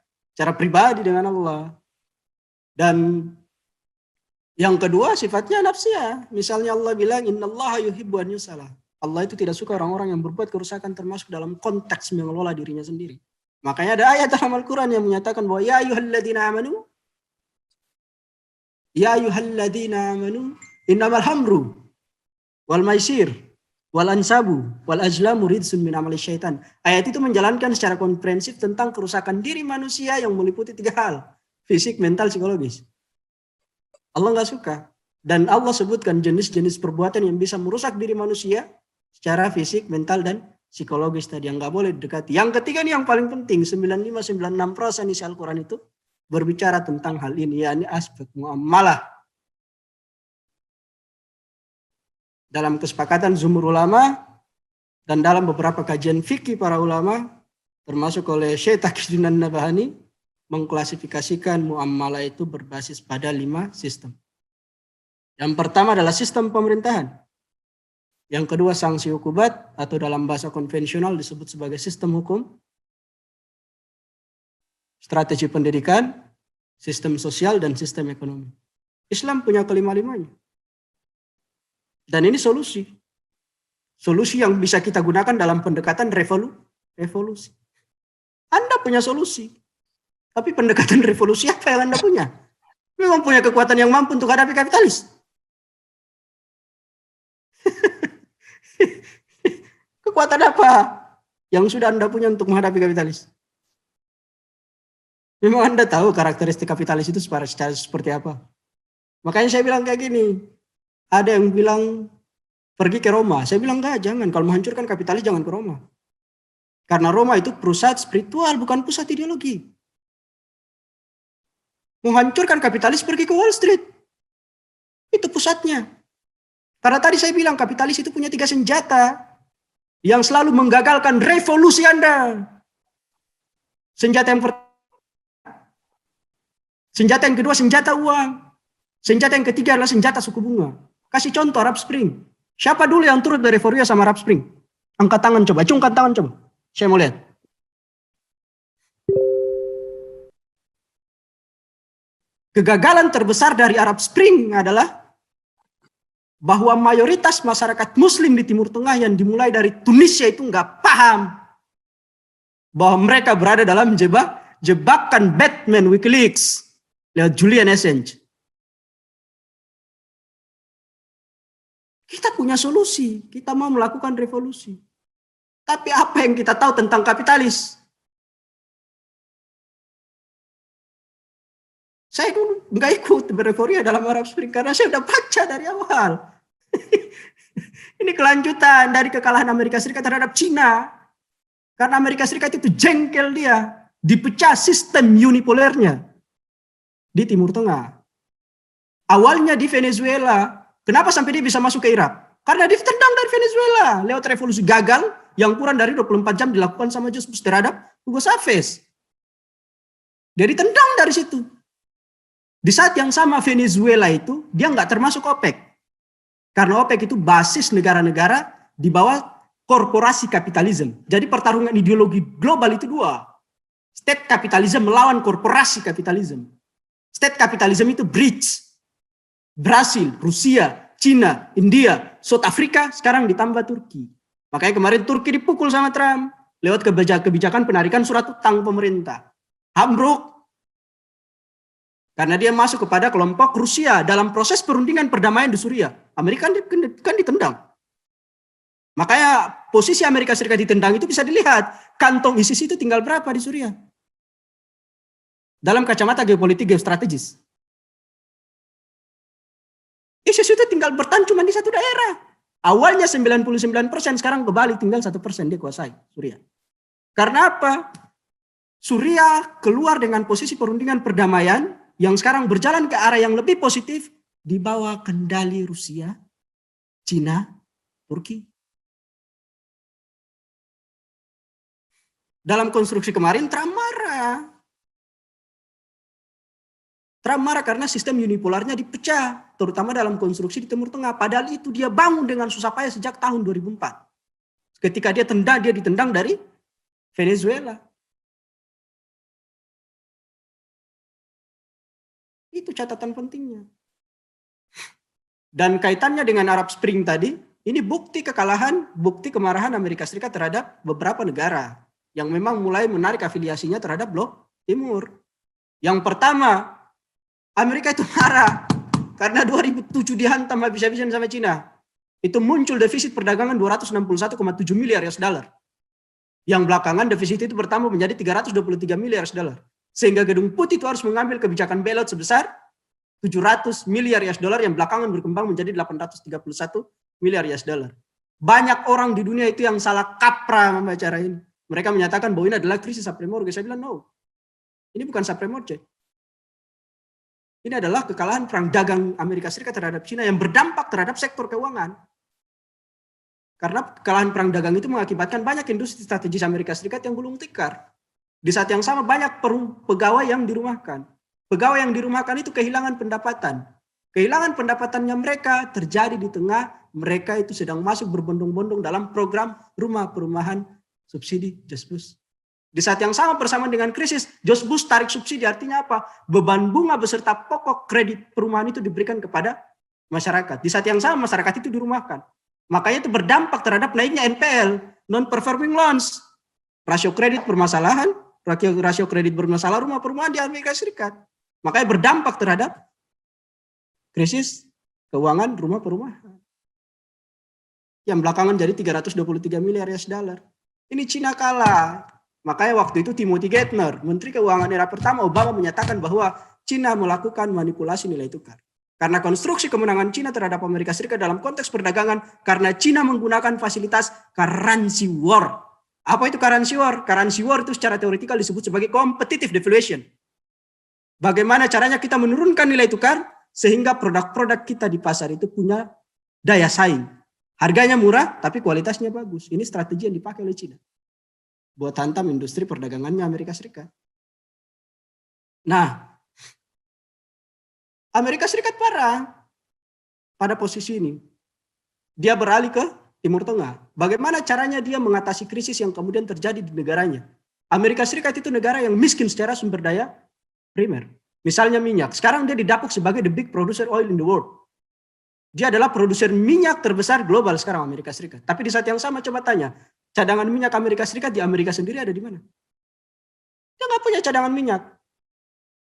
pribadi dengan Allah. Dan yang kedua sifatnya nafsiyah. Misalnya Allah bilang innallaha yuhibbu an yusala. Allah itu tidak suka orang-orang yang berbuat kerusakan termasuk dalam konteks mengelola dirinya sendiri. Makanya ada ayat dalam Al-Quran yang menyatakan bahwa ya ayyuhalladzina amanu innamal hamru wal maisir wal ansabu wal azlamu ridsun min amali syaitan. Ayat itu menjalankan secara komprehensif tentang kerusakan diri manusia yang meliputi 3 hal. Fisik, mental, psikologis. Allah nggak suka. Dan Allah sebutkan jenis-jenis perbuatan yang bisa merusak diri manusia secara fisik, mental, dan psikologis tadi yang nggak boleh didekati. Yang ketiga nih yang paling penting, 95-96% isi Al-Quran itu berbicara tentang hal ini, yakni aspek muamalah. Dalam kesepakatan Jumhur ulama dan dalam beberapa kajian fikih para ulama, termasuk oleh Syekh Taqiyuddin An-Nabhani, mengklasifikasikan muamalah itu berbasis pada 5 sistem. Yang pertama adalah sistem pemerintahan. Yang kedua sanksi hukubat atau dalam bahasa konvensional disebut sebagai sistem hukum. Strategi pendidikan, sistem sosial, dan sistem ekonomi. Islam punya kelima-limanya. Dan ini solusi. Solusi yang bisa kita gunakan dalam pendekatan revolusi. Anda punya solusi. Tapi pendekatan revolusi apa yang Anda punya? Memang punya kekuatan yang mampu untuk hadapi kapitalis. kekuatan apa yang sudah Anda punya untuk menghadapi kapitalis? Memang Anda tahu karakteristik kapitalis itu seperti apa? Makanya saya bilang kayak gini. Ada yang bilang pergi ke Roma. Saya bilang enggak, jangan. Kalau menghancurkan kapitalis jangan ke Roma. Karena Roma itu pusat spiritual, bukan pusat ideologi. Menghancurkan kapitalis pergi ke Wall Street. Itu pusatnya. Karena tadi saya bilang kapitalis itu punya 3 senjata yang selalu menggagalkan revolusi Anda. Senjata yang kedua senjata uang. Senjata yang ketiga adalah senjata suku bunga. Kasih contoh Arab Spring. Siapa dulu yang turut dari euforia sama Arab Spring? Angkat tangan coba, cungkat tangan coba. Saya mau lihat. Kegagalan terbesar dari Arab Spring adalah bahwa mayoritas masyarakat Muslim di Timur Tengah yang dimulai dari Tunisia itu nggak paham bahwa mereka berada dalam jebakan Batman WikiLeaks lewat Julian Assange. Kita punya solusi, kita mau melakukan revolusi. Tapi apa yang kita tahu tentang kapitalis? Saya dulu nggak ikut bereuforia dalam Arab Spring karena saya udah baca dari awal. Ini kelanjutan dari kekalahan Amerika Serikat terhadap Cina. Karena Amerika Serikat itu jengkel dia, dipecah sistem unipolernya di Timur Tengah. Awalnya di Venezuela. Kenapa sampai dia bisa masuk ke Irak? Karena dia ditendang dari Venezuela lewat revolusi gagal yang kurang dari 24 jam dilakukan sama George Bush terhadap Hugo Chavez. Dia ditendang dari situ. Di saat yang sama Venezuela itu dia nggak termasuk OPEC. Karena OPEC itu basis negara-negara di bawah korporasi kapitalisme. Jadi pertarungan ideologi global itu dua. State kapitalisme melawan korporasi kapitalisme. State kapitalisme itu bridge. Brasil, Rusia, Cina, India, South Africa, sekarang ditambah Turki. Makanya kemarin Turki dipukul sama Trump lewat kebijakan penarikan surat utang pemerintah. Ambruk. Karena dia masuk kepada kelompok Rusia dalam proses perundingan perdamaian di Suriah. Amerika kan ditendang. Makanya posisi Amerika Serikat ditendang itu bisa dilihat. Kantong ISIS itu tinggal berapa di Suriah? Dalam kacamata geopolitik geostrategis. ISIS itu tinggal bertahan cuma di satu daerah. Awalnya 99%, sekarang kebalik tinggal 1% dia kuasai Suriah. Karena apa? Suriah keluar dengan posisi perundingan perdamaian yang sekarang berjalan ke arah yang lebih positif di bawah kendali Rusia, Cina, Turki. Dalam konstruksi kemarin Trump marah. Trump marah karena sistem unipolarnya dipecah, terutama dalam konstruksi di Timur Tengah. Padahal itu dia bangun dengan susah payah sejak tahun 2004. Ketika dia ditendang dari Venezuela. Itu catatan pentingnya. Dan kaitannya dengan Arab Spring tadi, ini bukti kekalahan, bukti kemarahan Amerika Serikat terhadap beberapa negara yang memang mulai menarik afiliasinya terhadap blok Timur. Yang pertama, Amerika itu marah karena 2007 dihantam habis-habisan sama Cina. Itu muncul defisit perdagangan 261,7 miliar US dollar. Yang belakangan defisit itu bertambah menjadi 323 miliar US dollar. Sehingga Gedung Putih itu harus mengambil kebijakan bailout sebesar 700 miliar US dollar yang belakangan berkembang menjadi 831 miliar US dollar. Banyak orang di dunia itu yang salah kaprah membaca cara ini. Mereka menyatakan bahwa ini adalah krisis subprime. Saya bilang no. Ini bukan subprime. Ini adalah kekalahan perang dagang Amerika Serikat terhadap Cina yang berdampak terhadap sektor keuangan. Karena kekalahan perang dagang itu mengakibatkan banyak industri strategis Amerika Serikat yang gulung tikar. Di saat yang sama banyak pegawai yang dirumahkan. Pegawai yang dirumahkan itu kehilangan pendapatan. Kehilangan pendapatannya mereka terjadi di tengah mereka itu sedang masuk berbondong-bondong dalam program rumah perumahan subsidi George Bush. Di saat yang sama bersamaan dengan krisis, George Bush tarik subsidi, artinya apa? Beban bunga beserta pokok kredit perumahan itu diberikan kepada masyarakat. Di saat yang sama masyarakat itu dirumahkan. Makanya itu berdampak terhadap naiknya NPL, non-performing loans. Rasio kredit bermasalahan, rasio kredit bermasalah rumah perumahan di Amerika Serikat. Makanya berdampak terhadap krisis keuangan rumah perumahan. yang belakangan jadi 323 miliar US dollar. Ini Cina kalah. Makanya waktu itu Timothy Geithner, Menteri Keuangan era pertama Obama, menyatakan bahwa Cina melakukan manipulasi nilai tukar. Karena konstruksi kemenangan Cina terhadap Amerika Serikat dalam konteks perdagangan, karena Cina menggunakan fasilitas currency war. Apa itu currency war? Currency war itu secara teoretikal disebut sebagai competitive devaluation. Bagaimana caranya kita menurunkan nilai tukar sehingga produk-produk kita di pasar itu punya daya saing. Harganya murah tapi kualitasnya bagus. Ini strategi yang dipakai oleh Cina buat hantam industri perdagangannya Amerika Serikat. Nah, Amerika Serikat parah pada posisi ini. Dia beralih ke Timur Tengah. Bagaimana caranya dia mengatasi krisis yang kemudian terjadi di negaranya? Amerika Serikat itu negara yang miskin secara sumber daya primer. Misalnya minyak. Sekarang dia didapuk sebagai the big producer oil in the world. Dia adalah produser minyak terbesar global sekarang Amerika Serikat. Tapi di saat yang sama coba tanya, cadangan minyak Amerika Serikat di Amerika sendiri ada di mana? Dia nggak punya cadangan minyak.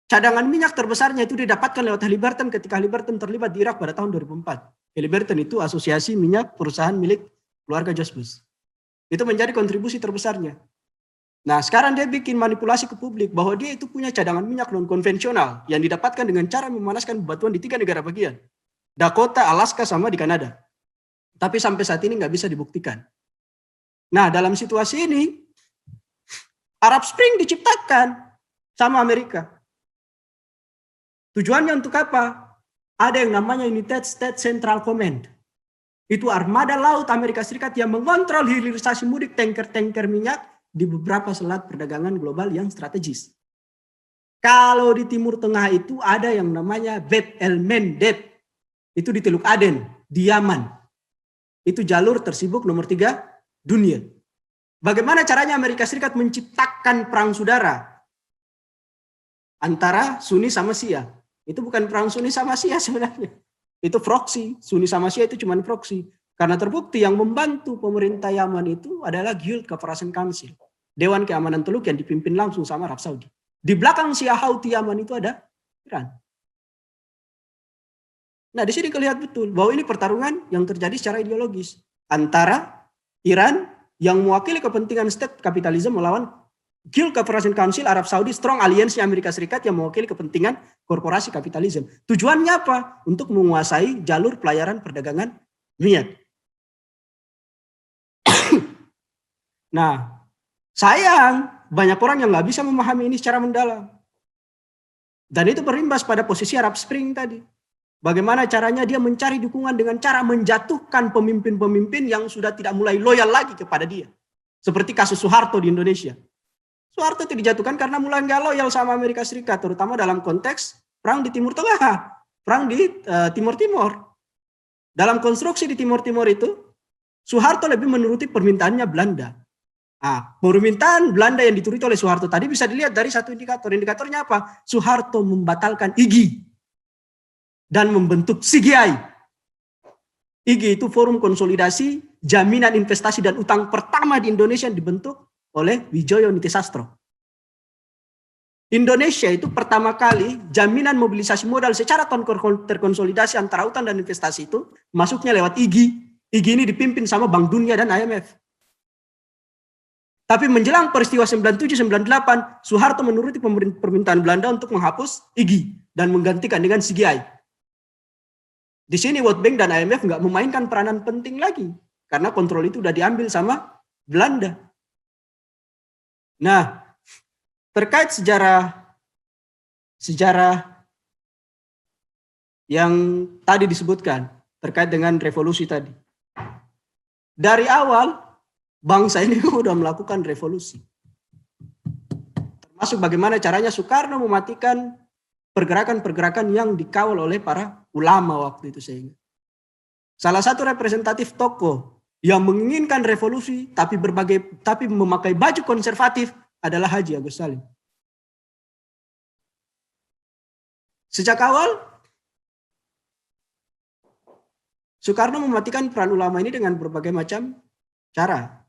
Cadangan minyak terbesarnya itu didapatkan lewat Halliburton ketika Halliburton terlibat di Irak pada tahun 2004. Halliburton itu asosiasi minyak perusahaan milik keluarga George Bush. Itu menjadi kontribusi terbesarnya. Nah, sekarang dia bikin manipulasi ke publik bahwa dia itu punya cadangan minyak non-konvensional yang didapatkan dengan cara memanaskan bebatuan di 3 negara bagian. Dakota, Alaska, sama di Kanada. Tapi sampai saat ini nggak bisa dibuktikan. Nah, dalam situasi ini, Arab Spring diciptakan sama Amerika. Tujuannya untuk apa? Ada yang namanya United States Central Command. Itu armada laut Amerika Serikat yang mengontrol hilirisasi mudik tanker-tanker minyak di beberapa selat perdagangan global yang strategis. Kalau di Timur Tengah itu ada yang namanya Bab el-Mandeb. Itu di Teluk Aden, di Yaman. Itu jalur tersibuk nomor 3 dunia. Bagaimana caranya Amerika Serikat menciptakan perang saudara antara Sunni sama Syiah? Itu bukan perang Sunni sama Syiah sebenarnya. Itu proksi. Sunni sama Syiah itu cuma proksi. Karena terbukti yang membantu pemerintah Yaman itu adalah Guild Cooperation Council. Dewan Keamanan Teluk yang dipimpin langsung sama Arab Saudi. Di belakang Syiah Houthi Yaman itu ada Iran. Nah, di sini kelihatan betul bahwa ini pertarungan yang terjadi secara ideologis antara Iran yang mewakili kepentingan state kapitalisme melawan Guild Cooperation Council Arab Saudi, strong alliance Amerika Serikat yang mewakili kepentingan korporasi kapitalisme. Tujuannya apa? Untuk menguasai jalur pelayaran perdagangan minyak. Nah, sayang banyak orang yang nggak bisa memahami ini secara mendalam. Dan itu berimbas pada posisi Arab Spring tadi. Bagaimana caranya dia mencari dukungan dengan cara menjatuhkan pemimpin-pemimpin yang sudah tidak mulai loyal lagi kepada dia. Seperti kasus Soeharto di Indonesia. Soeharto itu dijatuhkan karena mulai nggak loyal sama Amerika Serikat, terutama dalam konteks perang di Timur Tengah, perang di Timur Timur. Dalam konstruksi di Timur Timur itu, Soeharto lebih menuruti permintaannya Belanda. Nah, permintaan Belanda yang dituruti oleh Soeharto tadi bisa dilihat dari satu indikator. Indikatornya apa? Soeharto membatalkan IGI dan membentuk CGI. IGI itu Forum Konsolidasi Jaminan Investasi dan Utang pertama di Indonesia yang dibentuk oleh Wijaya Nitisastro. Indonesia itu pertama kali jaminan mobilisasi modal secara terkonsolidasi antara utang dan investasi itu masuknya lewat IGI. IGI ini dipimpin sama Bank Dunia dan IMF. Tapi menjelang peristiwa 97-98, Soeharto menuruti permintaan Belanda untuk menghapus IGI dan menggantikan dengan CGI. Di sini World Bank dan IMF nggak memainkan peranan penting lagi karena kontrol itu udah diambil sama Belanda. Nah, terkait sejarah yang tadi disebutkan terkait dengan revolusi tadi. Dari awal bangsa ini sudah melakukan revolusi. Termasuk bagaimana caranya Soekarno mematikan pergerakan-pergerakan yang dikawal oleh para ulama waktu itu sehingga. Salah satu representatif tokoh yang menginginkan revolusi tapi memakai baju konservatif adalah Haji Agus Salim. Sejak awal Soekarno mematikan peran ulama ini dengan berbagai macam cara.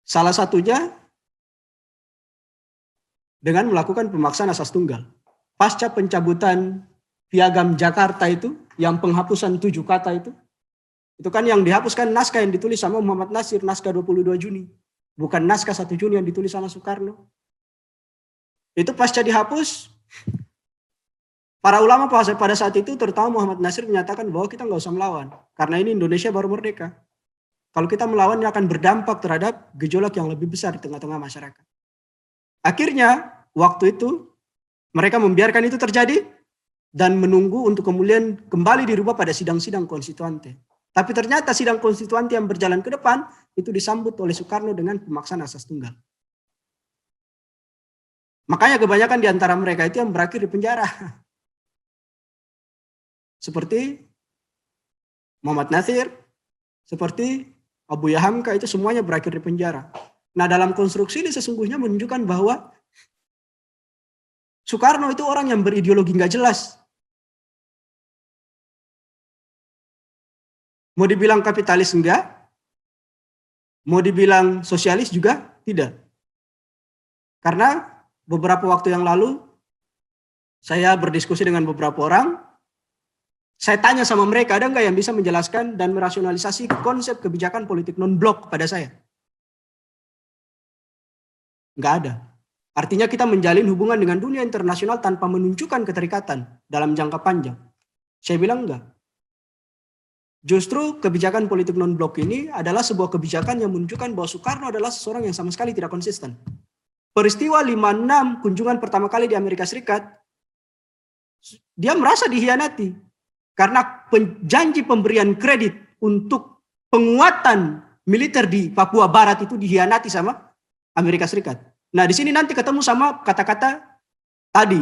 Salah satunya dengan melakukan pemaksaan asas tunggal. Pasca pencabutan Piagam Jakarta itu, yang penghapusan 7 kata itu, Itu kan yang dihapuskan naskah yang ditulis sama Muhammad Nasir, naskah 22 Juni. Bukan naskah 1 Juni yang ditulis sama Soekarno. Itu pasca dihapus, para ulama pada saat itu, terutama Muhammad Nasir, menyatakan bahwa kita nggak usah melawan. Karena ini Indonesia baru merdeka. Kalau kita melawan, akan berdampak terhadap gejolak yang lebih besar di tengah-tengah masyarakat. Akhirnya, waktu itu, mereka membiarkan itu terjadi, dan menunggu untuk kemudian kembali dirubah pada sidang-sidang konstituante. Tapi ternyata sidang konstituante yang berjalan ke depan, itu disambut oleh Soekarno dengan pemaksaan asas tunggal. Makanya kebanyakan di antara mereka itu yang berakhir di penjara. Seperti Muhammad Nasir, seperti Abu Yahamka, itu semuanya berakhir di penjara. Nah, dalam konstruksi ini sesungguhnya menunjukkan bahwa Soekarno itu orang yang berideologi nggak jelas. Mau dibilang kapitalis enggak, mau dibilang sosialis juga tidak. Karena beberapa waktu yang lalu, saya berdiskusi dengan beberapa orang, saya tanya sama mereka, ada nggak yang bisa menjelaskan dan merasionalisasi konsep kebijakan politik non-blok kepada saya? Nggak ada. Artinya kita menjalin hubungan dengan dunia internasional tanpa menunjukkan keterikatan dalam jangka panjang. Saya bilang enggak. Justru kebijakan politik non-blok ini adalah sebuah kebijakan yang menunjukkan bahwa Soekarno adalah seseorang yang sama sekali tidak konsisten. Peristiwa 56 kunjungan pertama kali di Amerika Serikat, dia merasa dihianati. Karena janji pemberian kredit untuk penguatan militer di Papua Barat itu dihianati sama Amerika Serikat. Nah, di sini nanti ketemu sama kata-kata tadi,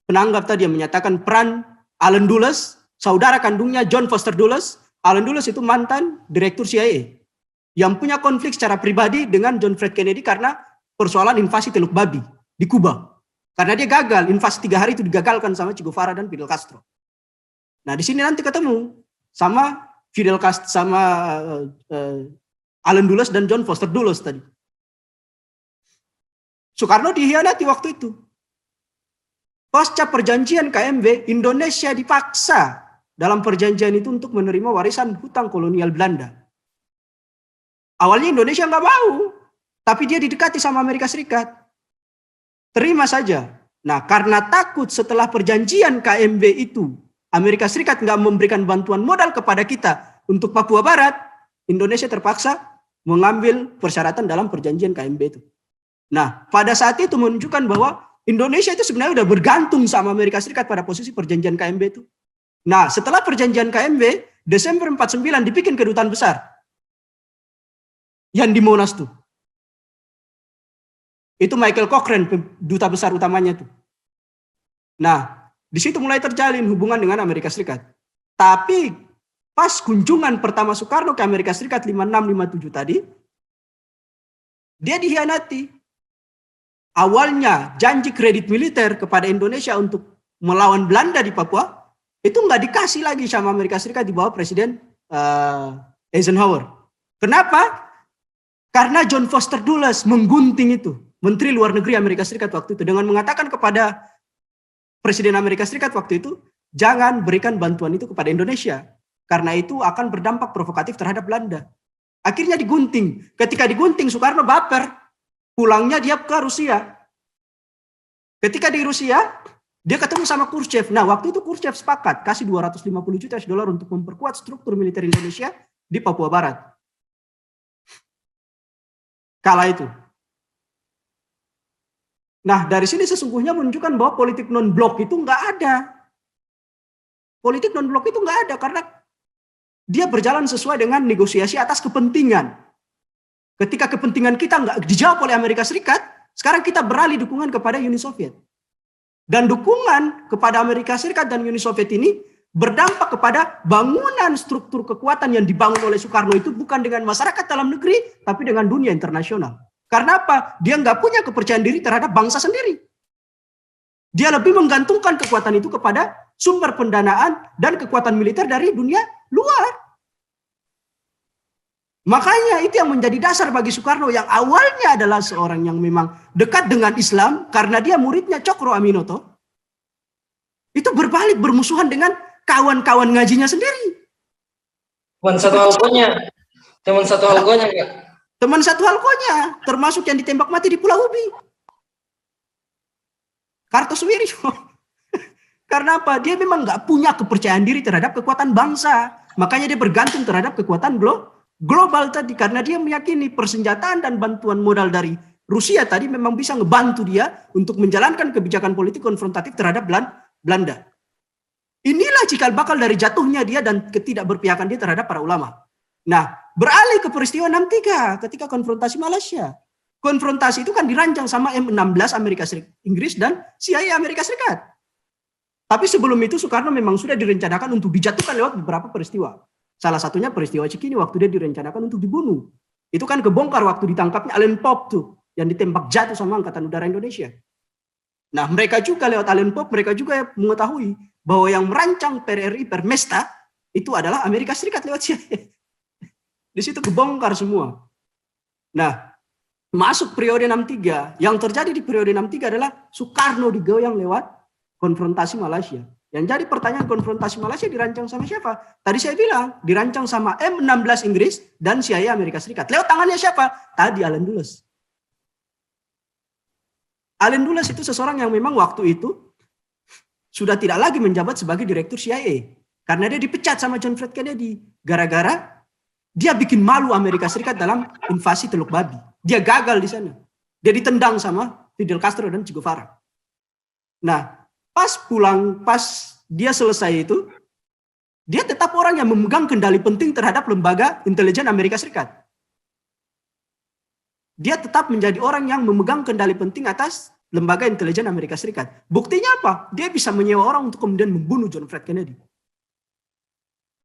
penanggap tadi yang menyatakan peran Allen Dulles, saudara kandungnya John Foster Dulles. Allen Dulles itu mantan direktur CIA yang punya konflik secara pribadi dengan John F. Kennedy karena persoalan invasi Teluk Babi di Kuba. Karena dia gagal, invasi 3 hari itu digagalkan sama Che Guevara dan Fidel Castro. Nah, di sini nanti ketemu sama Fidel Castro, sama Allen Dulles dan John Foster Dulles tadi. Soekarno dihianati waktu itu. Pasca perjanjian KMB, Indonesia dipaksa dalam perjanjian itu untuk menerima warisan hutang kolonial Belanda. Awalnya Indonesia nggak mau, tapi dia didekati sama Amerika Serikat. Terima saja. Nah, karena takut setelah perjanjian KMB itu, Amerika Serikat nggak memberikan bantuan modal kepada kita untuk Papua Barat, Indonesia terpaksa mengambil persyaratan dalam perjanjian KMB itu. Nah, pada saat itu menunjukkan bahwa Indonesia itu sebenarnya udah bergantung sama Amerika Serikat pada posisi perjanjian KMB itu. Nah, setelah perjanjian KMB, Desember 49 dibikin kedutaan besar. Yang di Monas tuh. Itu Michael Cochrane, duta besar utamanya tuh. Nah, di situ mulai terjalin hubungan dengan Amerika Serikat. Tapi pas kunjungan pertama Soekarno ke Amerika Serikat 56-57 tadi, dia dihianati. Awalnya janji kredit militer kepada Indonesia untuk melawan Belanda di Papua, itu nggak dikasih lagi sama Amerika Serikat di bawah Presiden Eisenhower. Kenapa? Karena John Foster Dulles menggunting itu, Menteri Luar Negeri Amerika Serikat waktu itu, dengan mengatakan kepada Presiden Amerika Serikat waktu itu, jangan berikan bantuan itu kepada Indonesia, karena itu akan berdampak provokatif terhadap Belanda. Akhirnya digunting. Ketika digunting, Soekarno baper. Pulangnya dia ke Rusia. Ketika di Rusia, dia ketemu sama Khrushchev. Nah, waktu itu Khrushchev sepakat kasih 250 juta dolar untuk memperkuat struktur militer Indonesia di Papua Barat. Kala itu. Nah, dari sini sesungguhnya menunjukkan bahwa politik non-blok itu nggak ada. Politik non-blok itu nggak ada karena dia berjalan sesuai dengan negosiasi atas kepentingan. Ketika kepentingan kita nggak dijawab oleh Amerika Serikat, sekarang kita beralih dukungan kepada Uni Soviet. Dan dukungan kepada Amerika Serikat dan Uni Soviet ini berdampak kepada bangunan struktur kekuatan yang dibangun oleh Soekarno itu bukan dengan masyarakat dalam negeri, tapi dengan dunia internasional. Karena apa? Dia nggak punya kepercayaan diri terhadap bangsa sendiri. Dia lebih menggantungkan kekuatan itu kepada sumber pendanaan dan kekuatan militer dari dunia luar. Makanya itu yang menjadi dasar bagi Soekarno yang awalnya adalah seorang yang memang dekat dengan Islam karena dia muridnya Cokro Aminoto. Itu berbalik bermusuhan dengan kawan-kawan ngajinya sendiri. Teman satu halkonya. Teman satu halkonya, Kak. Teman satu halkonya, termasuk yang ditembak mati di Pulau Ubi. Kartosuwiryo. Karena apa? Dia memang nggak punya kepercayaan diri terhadap kekuatan bangsa. Makanya dia bergantung terhadap kekuatan global tadi. Karena dia meyakini persenjataan dan bantuan modal dari Rusia tadi memang bisa ngebantu dia untuk menjalankan kebijakan politik konfrontatif terhadap Belanda. Inilah cikal bakal dari jatuhnya dia dan ketidakberpihakan dia terhadap para ulama. Nah, beralih ke peristiwa 63 ketika konfrontasi Malaysia. Konfrontasi itu kan dirancang sama M16 Amerika Serikat, Inggris dan CIA Amerika Serikat. Tapi sebelum itu Soekarno memang sudah direncanakan untuk dijatuhkan lewat beberapa peristiwa. Salah satunya peristiwa Cikini waktu dia direncanakan untuk dibunuh. Itu kan kebongkar waktu ditangkapnya Allen Pope tuh, yang ditembak jatuh sama Angkatan Udara Indonesia. Nah, mereka juga lewat Allen Pope, mereka juga mengetahui bahwa yang merancang PRRI Permesta itu adalah Amerika Serikat lewat CIA. Di situ kebongkar semua. Nah, masuk periode 63, yang terjadi di periode 63 adalah Soekarno digoyang lewat konfrontasi Malaysia. Yang jadi pertanyaan, konfrontasi Malaysia dirancang sama siapa? Tadi saya bilang, dirancang sama M16 Inggris dan CIA Amerika Serikat. Lewat tangannya siapa? Tadi Allen Dulles. Allen Dulles itu seseorang yang memang waktu itu sudah tidak lagi menjabat sebagai direktur CIA. Karena dia dipecat sama John F. Kennedy. Gara-gara dia bikin malu Amerika Serikat dalam invasi Teluk Babi. Dia gagal di sana. Dia ditendang sama Fidel Castro dan Che Guevara. Nah, pas dia selesai itu, dia tetap orang yang memegang kendali penting terhadap lembaga intelijen Amerika Serikat. Dia tetap menjadi orang yang memegang kendali penting atas lembaga intelijen Amerika Serikat. Buktinya apa? Dia bisa menyewa orang untuk kemudian membunuh John F. Kennedy.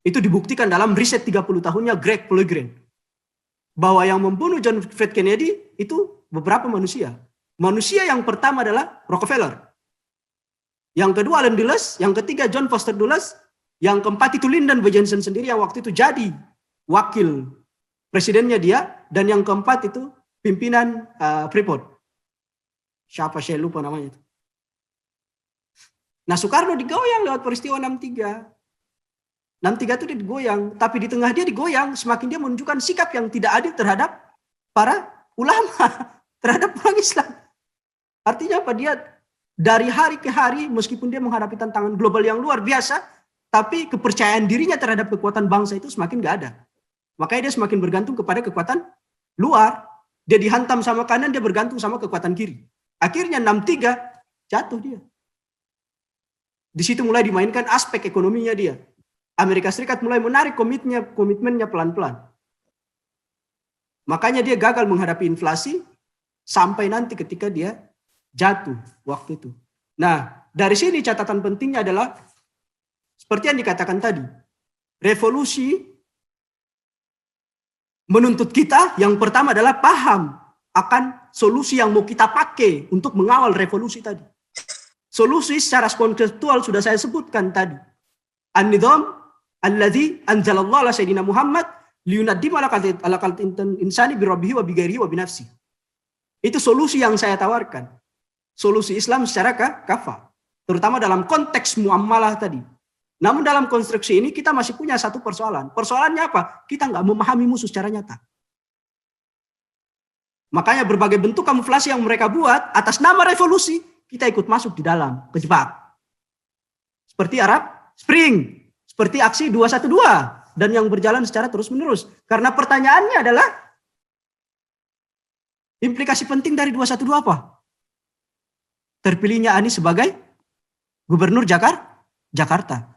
Itu dibuktikan dalam riset 30 tahunnya Greg Pellegrin. Bahwa yang membunuh John F. Kennedy itu beberapa manusia. Manusia yang pertama adalah Rockefeller. Yang kedua Allen Dulles, yang ketiga John Foster Dulles, yang keempat itu Lyndon B. Johnson sendiri yang waktu itu jadi wakil presidennya dia, dan yang keempat itu pimpinan Freeport. Siapa saya lupa namanya itu. Nah, Soekarno digoyang lewat peristiwa 63. 63 itu dia digoyang, tapi di tengah dia digoyang, semakin dia menunjukkan sikap yang tidak adil terhadap para ulama, terhadap orang Islam. Artinya apa? Dia dari hari ke hari, meskipun dia menghadapi tantangan global yang luar biasa, tapi kepercayaan dirinya terhadap kekuatan bangsa itu semakin gak ada. Makanya dia semakin bergantung kepada kekuatan luar. Dia dihantam sama kanan, dia bergantung sama kekuatan kiri. Akhirnya 63 jatuh dia. Di situ mulai dimainkan aspek ekonominya dia. Amerika Serikat mulai menarik komitmennya pelan-pelan. Makanya dia gagal menghadapi inflasi sampai nanti ketika dia jatuh waktu itu. Nah, dari sini catatan pentingnya adalah seperti yang dikatakan tadi. Revolusi menuntut kita yang pertama adalah paham akan solusi yang mau kita pakai untuk mengawal revolusi tadi. Solusi secara konseptual sudah saya sebutkan tadi. An-nidham alladzi anzalallahu ala sayyidina Muhammad liyunaddim ala khalqil insani birabbihi wa bighairihi wa binafsi. Itu solusi yang saya tawarkan. Solusi Islam secara kafah, terutama dalam konteks muamalah tadi. Namun dalam konstruksi ini kita masih punya satu persoalan. Persoalannya apa? Kita nggak memahami musuh secara nyata. Makanya berbagai bentuk kamuflase yang mereka buat atas nama revolusi, kita ikut masuk di dalam, kejebak. Seperti Arab Spring, seperti aksi 212, dan yang berjalan secara terus-menerus. Karena pertanyaannya adalah, implikasi penting dari 212 apa? Terpilihnya Anies sebagai gubernur Jakarta.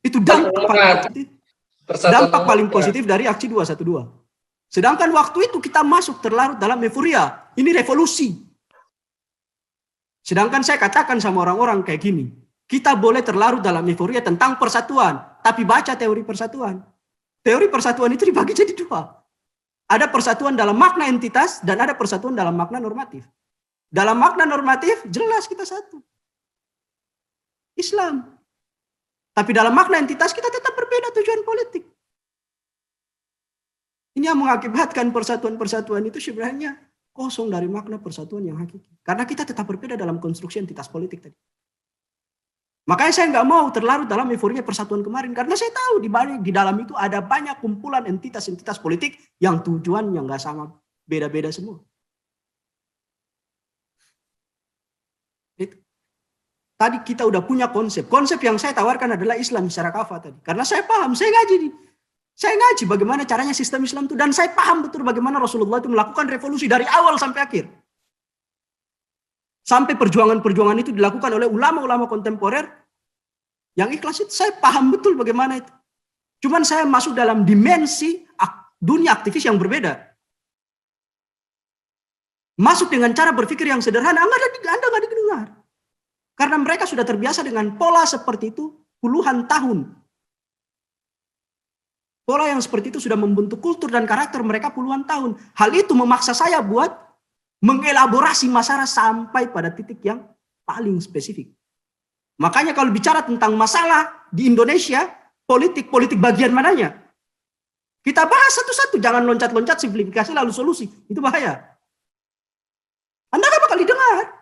Itu dampak paling positif dari aksi 212. Sedangkan waktu itu kita masuk terlarut dalam euforia. Ini revolusi. Sedangkan saya katakan sama orang-orang kayak gini, kita boleh terlarut dalam euforia tentang persatuan, tapi baca teori persatuan. Teori persatuan itu dibagi jadi dua. Ada persatuan dalam makna entitas dan ada persatuan dalam makna normatif. Dalam makna normatif jelas kita satu. Islam. Tapi dalam makna entitas kita tetap berbeda tujuan politik. Ini yang mengakibatkan persatuan-persatuan itu sebenarnya kosong dari makna persatuan yang hakiki. Karena kita tetap berbeda dalam konstruksi entitas politik tadi. Makanya saya nggak mau terlarut dalam euforia persatuan kemarin, karena saya tahu di dalam itu ada banyak kumpulan entitas-entitas politik yang tujuannya nggak sama, beda-beda semua. Itu. Tadi kita udah punya konsep. Konsep yang saya tawarkan adalah Islam secara kafah tadi. Karena saya paham, saya ngaji bagaimana caranya sistem Islam itu, dan saya paham betul bagaimana Rasulullah itu melakukan revolusi dari awal sampai akhir. Sampai perjuangan-perjuangan itu dilakukan oleh ulama-ulama kontemporer yang ikhlas itu, saya paham betul bagaimana itu. Cuman saya masuk dalam dimensi dunia aktivis yang berbeda. Masuk dengan cara berpikir yang sederhana, Anda nggak didengar. Karena mereka sudah terbiasa dengan pola seperti itu puluhan tahun. Pola yang seperti itu sudah membentuk kultur dan karakter mereka puluhan tahun. Hal itu memaksa saya buat mengelaborasi masalah sampai pada titik yang paling spesifik. Makanya kalau bicara tentang masalah di Indonesia, politik bagian mananya? Kita bahas satu-satu, jangan loncat-loncat simplifikasi lalu solusi. Itu bahaya. Anda gak bakal didengar.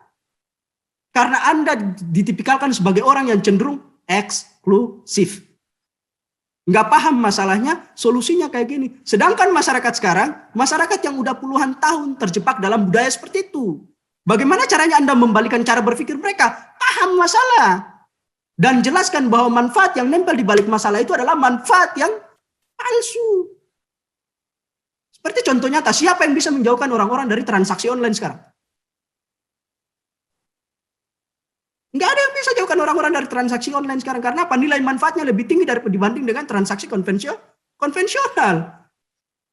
Karena Anda ditipikalkan sebagai orang yang cenderung eksklusif. Nggak paham masalahnya, solusinya kayak gini. Sedangkan masyarakat sekarang, masyarakat yang udah puluhan tahun terjebak dalam budaya seperti itu. Bagaimana caranya Anda membalikan cara berpikir mereka? Paham masalah. Dan jelaskan bahwa manfaat yang nempel di balik masalah itu adalah manfaat yang palsu. Seperti contoh nyata, siapa yang bisa menjauhkan orang-orang dari transaksi online sekarang? Nggak ada yang bisa jauhkan orang-orang dari transaksi online sekarang. Karena apa? Nilai manfaatnya lebih tinggi dibanding dengan transaksi konvensional.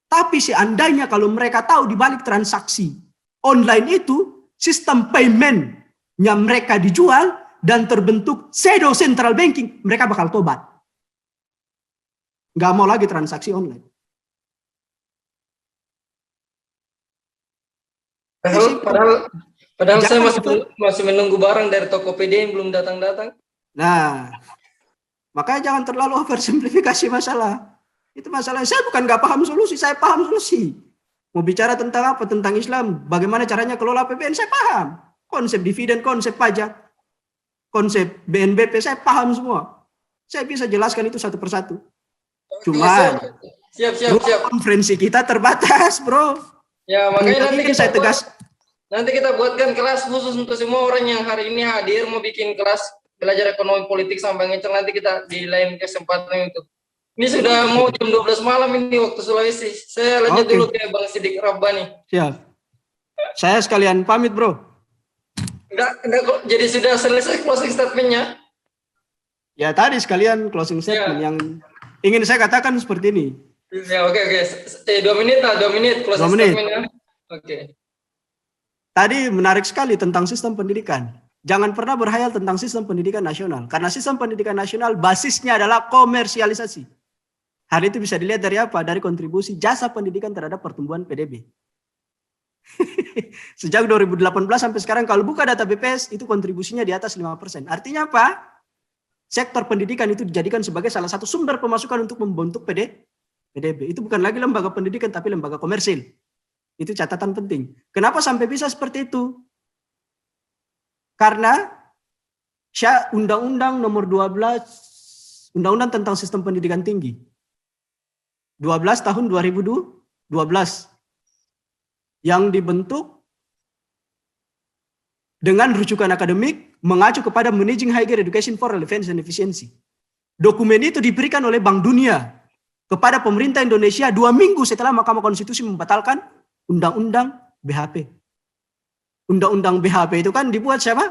Tapi seandainya kalau mereka tahu di balik transaksi online itu, sistem payment-nya mereka dijual dan terbentuk shadow central banking, mereka bakal tobat. Nggak mau lagi transaksi online. Padahal saya masih menunggu barang dari Tokopedia yang belum datang-datang. Nah, makanya jangan terlalu oversimplifikasi masalah. Itu masalah. Saya bukan nggak paham solusi, saya paham solusi. Mau bicara tentang apa? Tentang Islam. Bagaimana caranya kelola APBN, saya paham. Konsep dividen, konsep pajak, konsep BNBP, saya paham semua. Saya bisa jelaskan itu satu persatu. Cuman, siap. konferensi kita terbatas, bro. Ya, makanya nanti saya tegas. Nanti kita buatkan kelas khusus untuk semua orang yang hari ini hadir mau bikin kelas belajar ekonomi politik sampai ngeceng, nanti kita di lain kesempatan untuk. Ini sudah mau jam 12 malam ini waktu Sulawesi. Saya lanjut dulu ke Bang Sidik Rabbani. Siap. Saya sekalian pamit, bro. Enggak kok. Jadi sudah selesai closing statement-nya? Ya tadi sekalian closing statement yang ingin saya katakan seperti ini. Ya oke. 2 menit closing statement-nya. Oke. Tadi menarik sekali tentang sistem pendidikan. Jangan pernah berhayal tentang sistem pendidikan nasional. Karena sistem pendidikan nasional basisnya adalah komersialisasi. Hal itu bisa dilihat dari apa? Dari kontribusi jasa pendidikan terhadap pertumbuhan PDB. Sejak 2018 sampai sekarang kalau buka data BPS itu kontribusinya di atas 5%. Artinya apa? Sektor pendidikan itu dijadikan sebagai salah satu sumber pemasukan untuk membentuk PDB. Itu bukan lagi lembaga pendidikan tapi lembaga komersil. Itu catatan penting. Kenapa sampai bisa seperti itu? Karena Undang-Undang nomor 12, Undang-Undang tentang Sistem Pendidikan Tinggi, 12 tahun 2012, yang dibentuk dengan rujukan akademik mengacu kepada Managing Higher Education for Relevance and Efficiency. Dokumen itu diberikan oleh Bank Dunia kepada pemerintah Indonesia 2 minggu setelah Mahkamah Konstitusi membatalkan Undang-Undang BHP. Undang-Undang BHP itu kan dibuat siapa?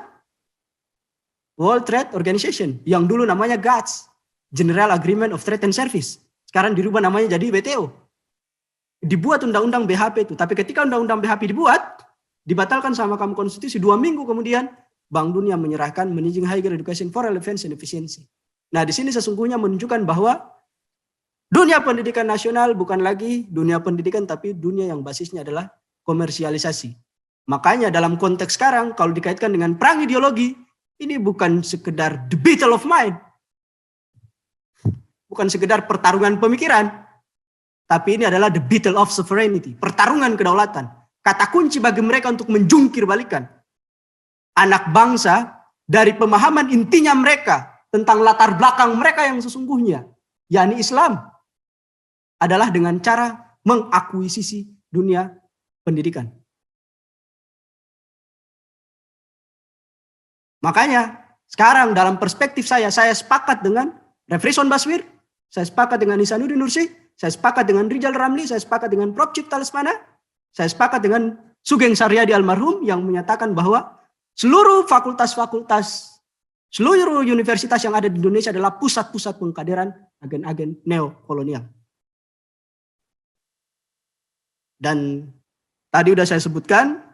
World Trade Organization, yang dulu namanya GATS, General Agreement of Trade and Service. Sekarang dirubah namanya jadi WTO. Dibuat Undang-Undang BHP itu, tapi ketika Undang-Undang BHP dibuat, dibatalkan sama Mahkamah Konstitusi 2 minggu kemudian, Bank Dunia menyerahkan Managing Higher Education for Relevance and Efficiency. Nah, di sini sesungguhnya menunjukkan bahwa dunia pendidikan nasional bukan lagi dunia pendidikan, tapi dunia yang basisnya adalah komersialisasi. Makanya dalam konteks sekarang, kalau dikaitkan dengan perang ideologi, ini bukan sekedar the battle of mind. Bukan sekedar pertarungan pemikiran. Tapi ini adalah the battle of sovereignty. Pertarungan kedaulatan. Kata kunci bagi mereka untuk menjungkir balikan anak bangsa dari pemahaman intinya mereka tentang latar belakang mereka yang sesungguhnya, yakni Islam, adalah dengan cara mengakuisisi dunia pendidikan. Makanya sekarang dalam perspektif saya sepakat dengan Refrison Baswir, saya sepakat dengan Ihsanuddin Nursi, saya sepakat dengan Rijal Ramli, saya sepakat dengan Prof. Cipta Lesmana, saya sepakat dengan Sugeng Saryadi almarhum yang menyatakan bahwa seluruh fakultas-fakultas, seluruh universitas yang ada di Indonesia adalah pusat-pusat pengkaderan agen-agen neokolonial. Dan tadi sudah saya sebutkan,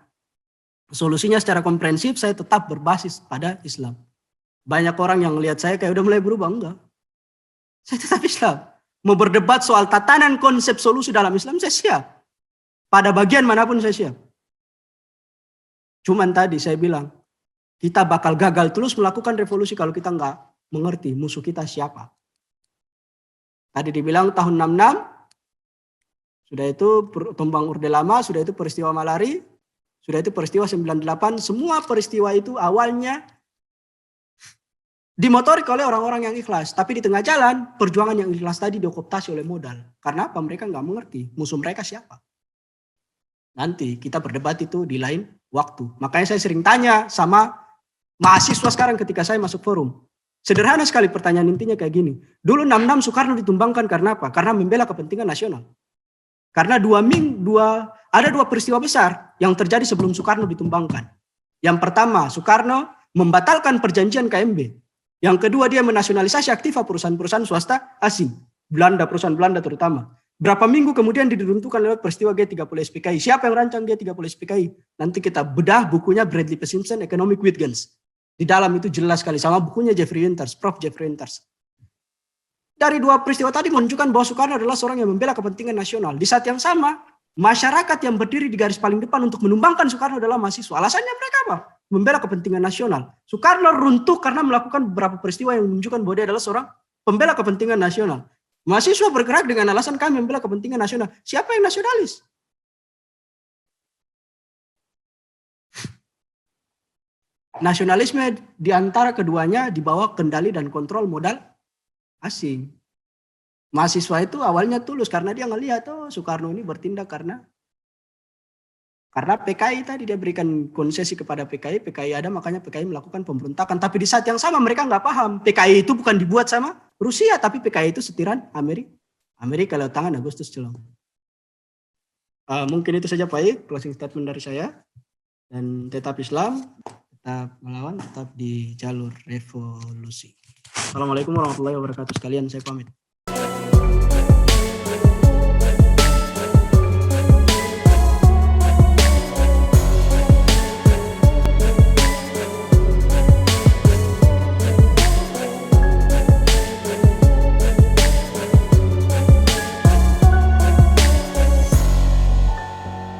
solusinya secara komprehensif saya tetap berbasis pada Islam. Banyak orang yang melihat saya kayak udah mulai berubah, enggak. Saya tetap Islam. Mau berdebat soal tatanan konsep solusi dalam Islam, saya siap. Pada bagian manapun saya siap. Cuman tadi saya bilang, kita bakal gagal terus melakukan revolusi kalau kita enggak mengerti musuh kita siapa. Tadi dibilang tahun 66, sudah itu tumbang Orde Lama, sudah itu peristiwa Malari, sudah itu peristiwa 98, semua peristiwa itu awalnya dimotorik oleh orang-orang yang ikhlas. Tapi di tengah jalan, perjuangan yang ikhlas tadi diokupasi oleh modal. Karena apa? Mereka nggak mengerti musuh mereka siapa. Nanti kita berdebat itu di lain waktu. Makanya saya sering tanya sama mahasiswa sekarang ketika saya masuk forum. Sederhana sekali pertanyaan intinya kayak gini. Dulu 66 Soekarno ditumbangkan karena apa? Karena membela kepentingan nasional. Karena ada dua peristiwa besar yang terjadi sebelum Soekarno ditumbangkan. Yang pertama, Soekarno membatalkan perjanjian KMB. Yang kedua, dia menasionalisasi aktiva perusahaan-perusahaan swasta asing. Belanda, perusahaan Belanda terutama. Berapa minggu kemudian diruntuhkan lewat peristiwa G30 SPKI. Siapa yang rancang G30 SPKI? Nanti kita bedah bukunya Bradley P. Simpson, Economic Wittgens. Di dalam itu jelas sekali, sama bukunya Jeffrey Winters, Prof. Jeffrey Winters. Dari dua peristiwa tadi menunjukkan bahwa Soekarno adalah seorang yang membela kepentingan nasional. Di saat yang sama, masyarakat yang berdiri di garis paling depan untuk menumbangkan Soekarno adalah mahasiswa. Alasannya mereka apa? Membela kepentingan nasional. Soekarno runtuh karena melakukan beberapa peristiwa yang menunjukkan bahwa dia adalah seorang pembela kepentingan nasional. Mahasiswa bergerak dengan alasan kami membela kepentingan nasional. Siapa yang nasionalis? Nasionalisme di antara keduanya di bawah kendali dan kontrol modal asing. Mahasiswa itu awalnya tulus karena dia ngelihat Soekarno ini bertindak karena PKI tadi, dia berikan konsesi kepada PKI ada makanya PKI melakukan pemberontakan. Tapi di saat yang sama mereka nggak paham PKI itu bukan dibuat sama Rusia, tapi PKI itu setiran Amerika lewat tangan Agustus Celong. Mungkin itu saja Pak I, closing statement dari saya. Dan tetap Islam, tetap melawan, tetap di jalur revolusi. Assalamualaikum warahmatullahi wabarakatuh sekalian, saya pamit.